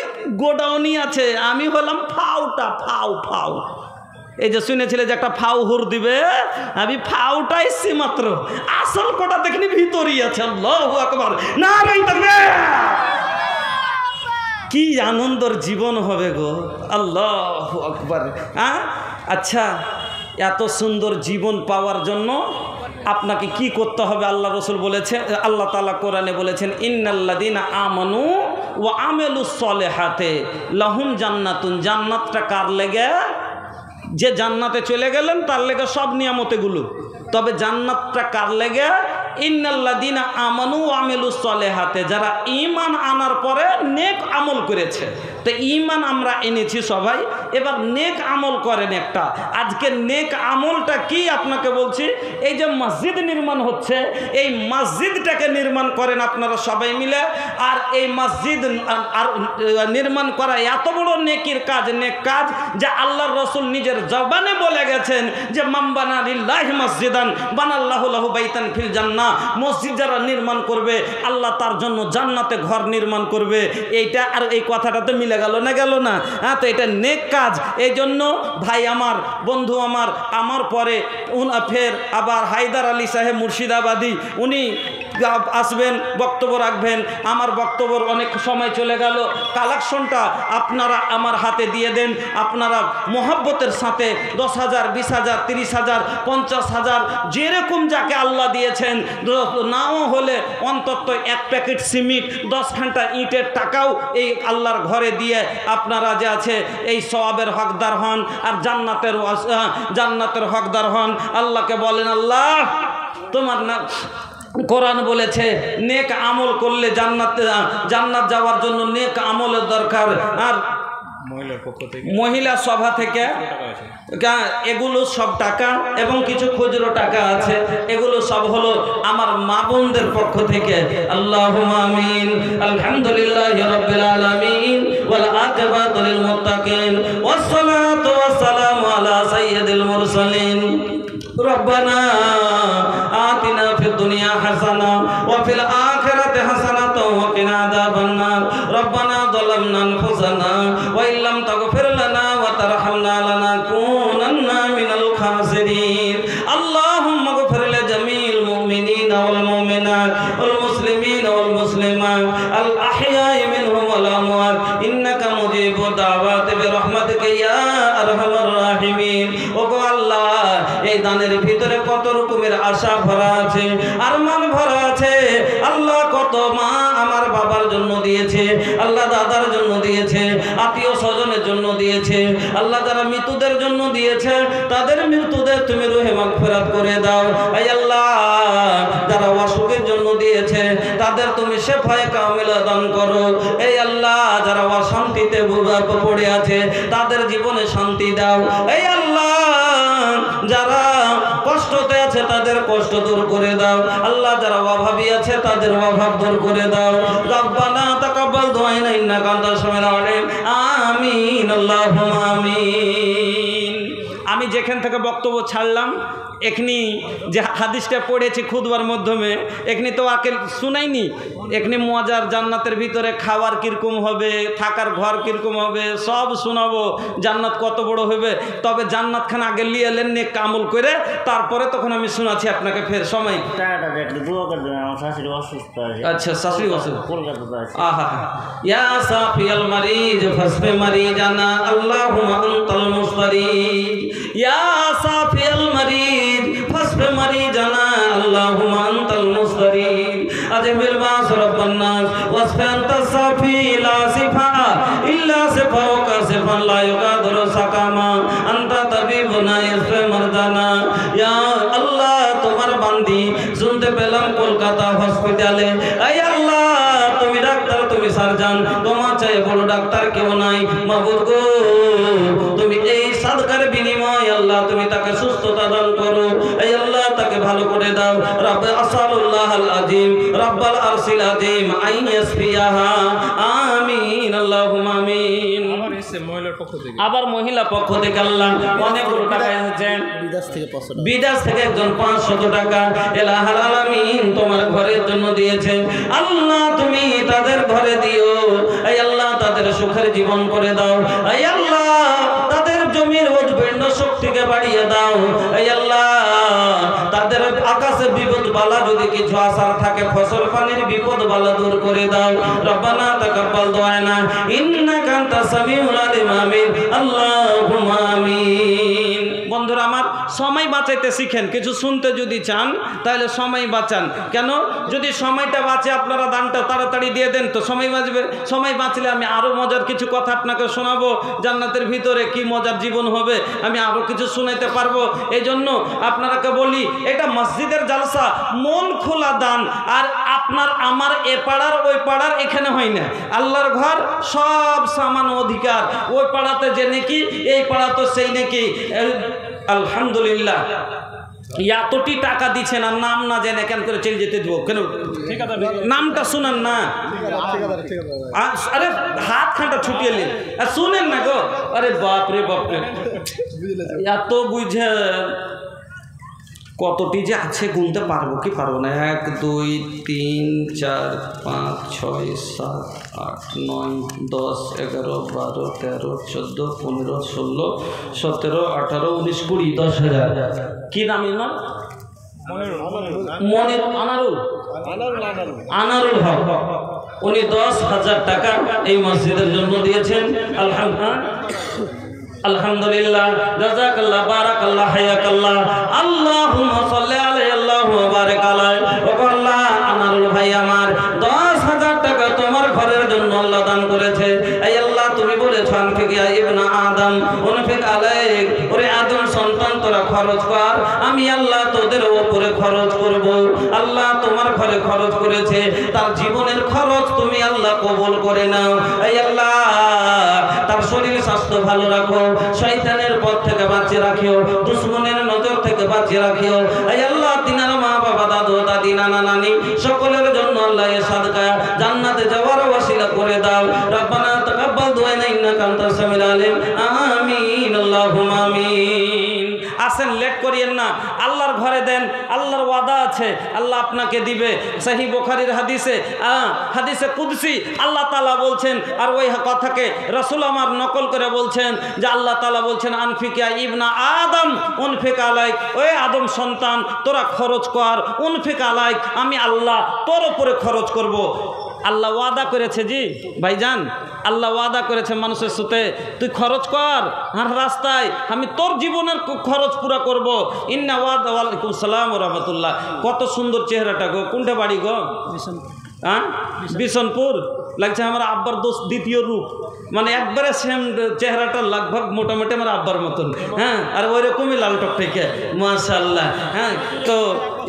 গোডাউনই আছে, আমি হলাম ফাউটা, ফাউ। এই যে শুনেছিলে যে একটা ফাউ হুর দিবে, আমি ফাউটা এসছি মাত্র, আসল কোটা দেখনি ভিতরই আছে। আল্লাহু আকবার, নারায়ে তাকবীর। কি আনন্দর জীবন হবে গো, আল্লাহু আকবার। আচ্ছা, এত সুন্দর জীবন পাওয়ার জন্য আপনাকে কি করতে হবে? আল্লাহ রসুল বলেছে, আল্লাহ তাআলা কোরআনে বলেছেন, ইন্নাল্লাযীনা আমানু ওয়া আমিলুস সলিহাতি লাহুম জান্নাতুন। জান্নাতটা কার লেগে? যে জান্নাতে চলে গেলেন তার লেগে সব নিয়ামতেগুলো, তবে জান্নাতটা কার লেগে? ইন্নাল্লাযীনা আমানু ওয়া আমিলুস সলিহাতি, যারা ঈমান আনার পরে নেক আমল করেছে। তো ঈমান আমরা এনেছি সবাই, এবার নেক আমল করেন একটা। আজকে নেক আমলটা কি আপনাকে বলছি। এই যে মসজিদ নির্মাণ হচ্ছে, এই মসজিদটাকে নির্মাণ করেন আপনারা সবাই মিলে। আর এই মসজিদ আর নির্মাণ করা এত বড় নেকির কাজ, নেক কাজ, যে আল্লাহর রসুল নিজের জবানে বলে গেছেন যে মান বানা লিল্লাহি মসজিদান বানাল্লাহু লাহু বাইতান ফিল জান্নাহ। মসজিদ যারা নির্মাণ করবে, আল্লাহ তার জন্য জান্নাতে ঘর নির্মাণ করবে। এইটা আর এই কথাটা তো মিলে গেল না? হ্যাঁ, তো এটা নেক কাজ। এই জন্য ভাই আমার, বন্ধু আমার পরে ফের আবার হায়দার আলী সাহেব মুর্শিদাবাদী, উনি আসবেন, বক্তব্য রাখবেন। আমার বক্তব্যর অনেক সময় চলে গেল, কালেকশনটা আপনারা আমার হাতে দিয়ে দেন। আপনারা মোহাব্বতের সাথে 10,000, 20,000, 30,000, 50,000, যেরকম যাকে আল্লাহ দিয়েছেন, নাও হলে অন্তত 1 প্যাকেট সিমেন্ট, 10 ঘন্টা ইটের টাকাও এই আল্লাহর ঘরে দিয়ে আপনারা যে আছে এই সওয়াবের হকদার হন, আর জান্নাতের হকদার হন। আল্লাহকে বলেন, আল্লাহ তোমার না কোরআন বলেছে নেক আমল করলে জান্নাত যাওয়ার জন্য নেক আমলের দরকার। আর মহিলা সভা থেকে এগুলো সব টাকা এবং কিছু খুচরো টাকা আছে, এগুলো সব হলো আমার মা বোনদের পক্ষ থেকে। আল্লাহুম্মা আমিন। আলহামদুলিল্লাহি রাব্বিল আলামিন ওয়াল আকিবাতু লিল মুত্তাকিন ওয়াস সালাতু ওয়াস সালামু আলা সাইয়্যিদিল মুরসালিন। রব্বানা আতিনা ফিদ দুনিয়া হাসানা ওয়া ফিল আখিরাতি হাসানাতাও ওয়া কিনা আযাবান নার। রব্বানা যালামনা আনফুসানা ওয়া ইল্লাম তাগফির লানা ওয়া তারহামনা লানাকুনান্না মিনাল খাসিরিন। আল্লাহুম্মা গফির লিজামিল মুমিনিনা ওয়াল মুমিনাত ওয়াল মুসলিমিনা ওয়াল মুসলিমাত আল আহইয়াই মিনহুম ওয়াল আমওয়াত ইন্নাকা মুজিবুদ দাওয়াতি বিরহমাতিকা ইয়া আরহামার রাহিমিন। ওগো আল্লাহ, এই দানের ভিতরে কত রকমের আশা ভরা আছে, আরমান ভরা আছে। আল্লাহ কত মা আমার বাবার জন্য দিয়েছে, আল্লাহ দাদার জন্য দিয়েছে, আত্মীয় স্বজনের জন্য দিয়েছে। আল্লাহ যারা মৃত্যুদের জন্য দিয়েছে, তাদের মৃত্যুদের তুমি রুহে মাগফিরাত করে দাও। এই আল্লাহ যারা অসুখের জন্য দিয়েছে, তাদের তুমি শেফায়ে কামিলা দান করো। এই আল্লাহ যারা অশান্তিতে পড়ে আছে, তাদের জীবনে শান্তি দাও। এই আল্লাহ যারা কষ্টতে আছে, তাদের কষ্ট দূর করে দাও। আল্লাহ যারা অভাবী আছে, তাদের অভাব দূর করে দাও। রব্বানা তাকাব্বাল দুআনা ইন্নাকা আনতাস সামিউল আলিম। আমিন, আল্লাহুম্মা আমিন। আমি যেখান থেকে বক্তব্য ছাড়লাম, এখনি যে হাদিসটা পড়েছি খুতবার মাধ্যমে, এখনি তো আকে শুনাইনি। এখনি মজার জান্নাতের ভিতরে খাওয়ার কীরকম হবে, থাকার ঘর কীরকম হবে, সব শোনাবো। জান্নাত কত বড় হবে, তবে জান্নাতখান আগে নিয়ে এলেন নেক আমল করে, তারপরে তখন আমি শোনাচ্ছি আপনাকে। ফের সময় আচ্ছা, শাশুড়ি অসুখ আহা ইয়া সাফিয়াল মারিজ ফাসফি মারিজানা আল্লাহুম্মা আনতাল মুস্তারিদ। ইয়া সাফিয়াল মারিজ ফাসফি মারিজানা আল্লাহুম্মা আনতাল মুস্তারিদ। আজমিল বাস রব্বান নাস ওয়াসফি আনতাস সাফি লা সিফা লা ইউগাদিরু সাকামা আনতা তাবিবুনা ইসফি মারদানা। ইয়া আল্লাহ, তোমার বান্দি শুনতে পেলাম কলকাতা হসপিটালে, এই আল্লাহ তুমি ডাক্তার, তুমি সার্জন, তোমার চাই বড় ডাক্তার কেউ নাই। মাবুদ গো, তুমি এই সাদকার বিনিময় আল্লাহ তুমি তাকে সুস্থতা দান করো। এই আল্লাহ তাকে ভালো করে দাও। রাব্বে আসআলুল্লাহাল আযীম রাব্বাল আরশিল আযীম আইন ইয়াসফিয়াহা। আমিন আল্লাহুম্মা আমিন। আবার মহিলা পক্ষ থেকে আল্লাহ অনেকগুলো টাকা এসেছেন বিদেশ থেকে একজন 500 টাকা ইলাহাল আলামিন তোমার ঘরের জন্য দিয়েছেন। আল্লাহ তুমি তাদের ঘরে দিও। এই আল্লাহ তাদের সুখের জীবন করে দাও। এই আল্লাহ তাদের জমির উৎপন্ন শক্তিকে বাড়িয়ে দাও। এই আল্লাহ তাদের আকাশে বিপদ বালা যদি কিছু আসার থাকে, ফসল পানির বিপদ বালা দূর করে দাও। রব্বানা তাকাব্বাল দুআনা ইন্নাকা আনতাস সামিউল আলিম। আমিন আল্লাহুম্মা আমিন। বন্ধুরা আমার, সময় বাঁচাইতে শিখেন। কিছু শুনতে যদি চান তাহলে সময় বাঁচান। কেন? যদি সময়টা বাঁচে আপনারা দানটা তাড়াতাড়ি দিয়ে দেন তো সময় বাঁচবে। সময় বাঁচলে আমি আরও মজার কিছু কথা আপনাকে শোনাবো। জান্নাতের ভিতরে কি মজার জীবন হবে আমি আরও কিছু শুনাইতে পারবো। এই জন্য আপনারাকে বলি, এটা মসজিদের জালসা, মন খোলা দান। আর আপনার আমার এ পাড়ার ওই পাড়ার এখানে হয় না। আল্লাহর ঘর সব সামান অধিকার। ওই পাড়াতে যে নাকি, এই পাড়া তো সেই নাকি। আলহামদুলিল্লাহ, এতটি টাকা দিচ্ছেন আর নাম না জেনে কেন করে চলে যেতে দিব? কেন নামটা শুনেন না? আরে হাত খানটা ছুটিয়ে নিন, শুনেন না গো। আরে বাপরে বাপরে, এত বুঝে কতটি যে আছে গুনতে পারবো কি পারবো না? 1 2 3 4 5 6 7 8 9 10 11 12 13 14 15 16 17 18 19 20 10,000। কি নাম এর নাম? মনির আনারুল হক। উনি 10,000 টাকা এই মসজিদের জন্য দিয়েছেন। আলহামদুলিল্লাহ, জাযাকাল্লাহ, বারাকাল্লাহ, হায়াকাল্লাহ, আল্লাহুম্মা সাল্লি আলাইহি আল্লাহুম্মা বারিক আলাইহি। ও আল্লাহ, আনারুল ভাই আমার 10,000 টাকা তোমার ঘরের জন্য আল্লাহ দান করেছে। এই আল্লাহ তুমি বলেছো আনফিকিয়া ইবনা আদম উনফিক আলাইক, ওরে আদম সন্তান তোরা খরচ কর, আমি আল্লাহ তোদের উপরে খরচ করব। আল্লাহ তোমার ঘরে খরচ করেছে, তার জীবনের খরচ তুমি আল্লাহ কবুল করে নাও। এই আল্লাহ তার শরীর স্বাস্থ্য ভালো রাখো, শয়তানের পথ থেকে বাঁচিয়ে রাখিও, দুশমনের নজর থেকে বাঁচিয়ে রাখিও। এই আল্লাহ তিনার মা বাবা, দাদু দাদি, নানা নানি সকলের জন্য আল্লাহ এ সাদকা জান্নাতে যাওয়ার ওয়াসিলা করে দাও। রব্বানা তাকাব্বাল দুআনা ইন্নাকা আনতাস সামিউল আলিম। আমিন আল্লাহুম্মা আমিন। আসেন, লেট করিয়েন না, আল্লাহর ঘরে দেন। আল্লাহর ওয়াদা আছে, আল্লাহ আপনাকে দিবে। সহিহ বুখারীর হাদিসে হাদিসে কুদসি আল্লাহ তাআলা বলছেন, আর ওই কথাকে রাসূল আমার নকল করে বলছেন যে আল্লাহ তাআলা বলছেন আনফিকা ইবনা আদম উনফিক আলাইক, ওই আদম সন্তান তোরা খরচ কর, উনফিক আলাইক, আমি আল্লাহ তোর উপরে খরচ করব। আল্লাহ ওয়াদা করেছে জি ভাইজান, আল্লাহ ওয়াদা করেছে মানুষের সাথে, তুই খরচ কর আর রাস্তায়, আমি তোর জীবনের খরচ পুরা করব। ইন্না ওয়াদা। ওয়ালাইকুম সালাম ওয়া রাহমাতুল্লাহ। কত সুন্দর চেহারাটা গো, কোনটা বাড়ি গো? হ্যাঁ, বিশনপুর। লাগছে আমার আব্বার দোস্ত দ্বিতীয় রূপ, মানে একবারে সেম চেহারাটা লাগভাগ মোটামুটি আমার আব্বার মতন। হ্যাঁ, আর ওই রকমই লাল টকটকে, মাশাআল্লাহ। হ্যাঁ, তো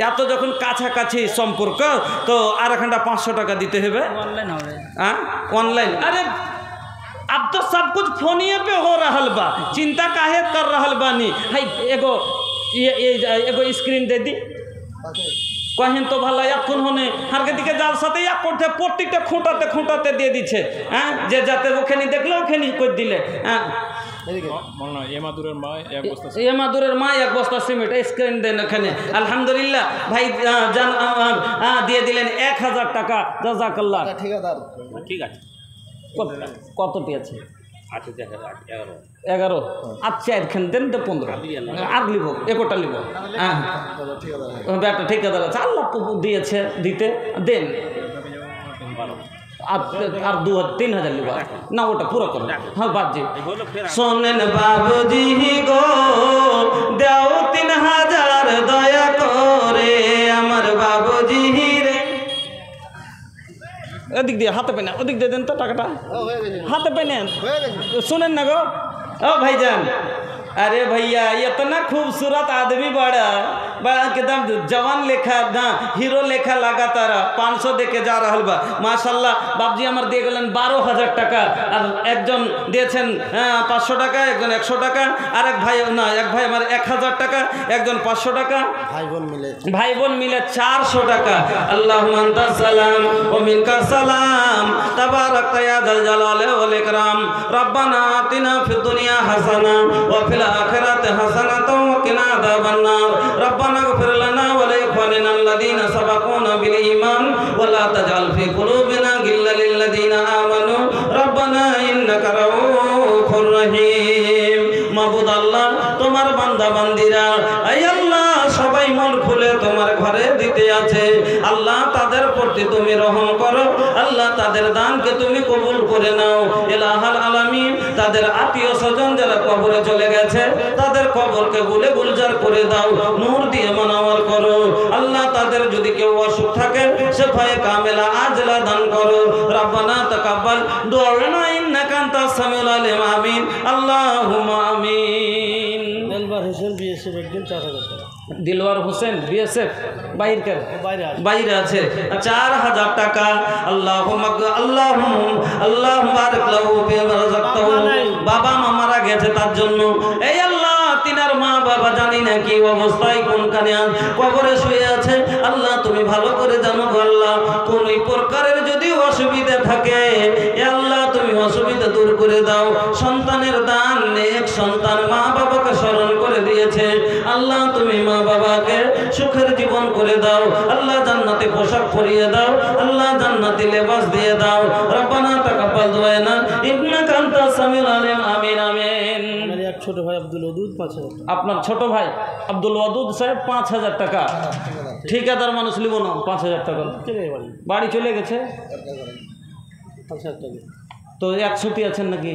এত যখন কাছাকাছি সম্পর্ক, তো আর এখানটা 500 টাকা দিতে হবে। ऑनलाइन हो रहा है? हाँ ऑनलाइन। अरे अब तो सब कुछ फोनिए पे हो रहल बा, चिंता काहे कर रहल बानी? हाय एगो एगो स्क्रीन दे दी कहें तो ভালো। এখন হনে হারকে দিকে জাল সাথে এক করতে প্রত্যেকটা খুঁটাতে খুঁটাতে দিয়ে দিচ্ছে। হ্যাঁ, যে যাতে ওখানে দেখলে ওখানে করে দিলে। হ্যাঁ, এমাদুরের মা 1 বস্তা সিমেন্ট স্ক্রিন দেন ওখানে। আলহামদুলিল্লাহ ভাই জান দিয়ে দিলেন 1000 টাকা, জাযাকাল্লাহ। ঠিক আছে, কতটি আছে? 11। আচ্ছা, এখানে দেন তো 15 আর লিব, 1টা লিব। হ্যাঁ, ব্যাটা ঠিকাদার আছে, আল্লাহ দিয়েছে, দিতে দেন। আর 2-3,000 লিব না, ওটা পুরো করো। হ্যাঁ বাজি, শোনেন বাবুজি গো, দাও 3,000 দয়া করে আমার বাবুজি রে। এদিক দিয়ে হাতে পেনে, ওদিক দিয়ে দেন তো টাকাটা, হাতে পেনে। শোনেন না গো, ओ भाईजान, अरे भैया इतना खूबसूरत आदमी बड़ा बड़ा एकदम जवान लेखा ना हीरो लेखा लगातार 500 देके जा रहा बा माशाल्लाह। बाबजी আমার দিয়ে গেলেন 12,000 টাকা, আর একজন দিয়েছেন 500 টাকা, একজন 100 টাকা, আর এক ভাই না এক ভাই আমার 1000 টাকা, একজন 500 টাকা, ভাই বোন মিলে 400 টাকা। আল্লাহুম্মা আনতাস সালাম ওয়া মিনকাস সালাম তাবারাকতা ইয়া যাল জালালি ওয়াল ইকরাম। রব্বানা আতিনা ফিদ দুনিয়া হাসানা ওয়া ফিল আখিরাতি হাসানাতাও ওয়া কিনা আযাবান নার। রব্বানা ইগফির লানা ওয়া লিইখওয়ানিনা আল্লাযীনা সাবাকুনা বিল ঈমান ওয়া লা তাজআল ফি কুলুবিনা গিল্লাল লিল্লাযীনা আমানু রব্বানা ইন্নাকা রাউফুর রহিম। মাবুদ আল্লাহ, তোমার বান্দা বান্দিরা এই আল্লাহ সবাই মন খুলে তোমার ঘরে দিতে আছে আল্লাহ, তাদের প্রতি তুমি রহম করো আল্লাহ, তাদের দানকে তুমি কবুল করে নাও ইলাহাল আলামিন। তাদের আত্মীয় স্বজন যারা কবরে চলে গেছে তাদের কবরকে গুলে গুলজার করে দাও, নূর দিয়ে মানাওয়ার করো আল্লাহ। তাদের যদি কেউ অসুখ থাকে শিফায়ে কামেলা আজলা দান করো। রব্বানা তাকাব্বাল দুআনা ইন্নাকা আনতাস সামিউল আলিম। আমিন আল্লাহুম্মা আমিন। দিলবার হোসেন বিএসএফ একজন 4000 টাকা। দিলওয়ার হোসেন বিএসএফ বাইরে আছে 4000 টাকা। আল্লাহুম্মা আল্লাহুম্মা বারিক লাহু ফিমা রাযাকতাহু। বাবা মা মারা গেছে তার জন্য এই আল্লাহ তিনার মা বাবা জানি না কি অবস্থায় কোনখানে কবরে শুয়ে আছে আল্লাহ তুমি ভালো করে জানো আল্লাহ। কোন প্রকারের যদি অসুবিধা থাকে এ আল্লাহ তুমি অসুবিধা দূর করে দাও। সন্তানের দান নেক সন্তান মা বাবাকে স্মরণ করে দিয়েছে আল্লাহ, তুমি মা বাবাকে সুখের জীবন করে দাও আল্লাহ, জান্নাতে পোশাক পরিয়ে দাও আল্লাহ, জান্নাতি লেবাস দিয়ে দাও। রব্বানা তাকাব্বাল দুআনা ইন্নাকা আনতাস সামিউল আলিম। আমিন আমিন। আমার এক ছোট ভাই আব্দুল ওদুদ 5000 টাকা। আপনার ছোট ভাই আব্দুল ওয়াদুদ সাহেব 5000 টাকা। ঠিকাদার মানুষ লিব না 5000 টাকা বাড়ি চলে গেছে 5000 টাকা। তো 100 আছেন নাকি?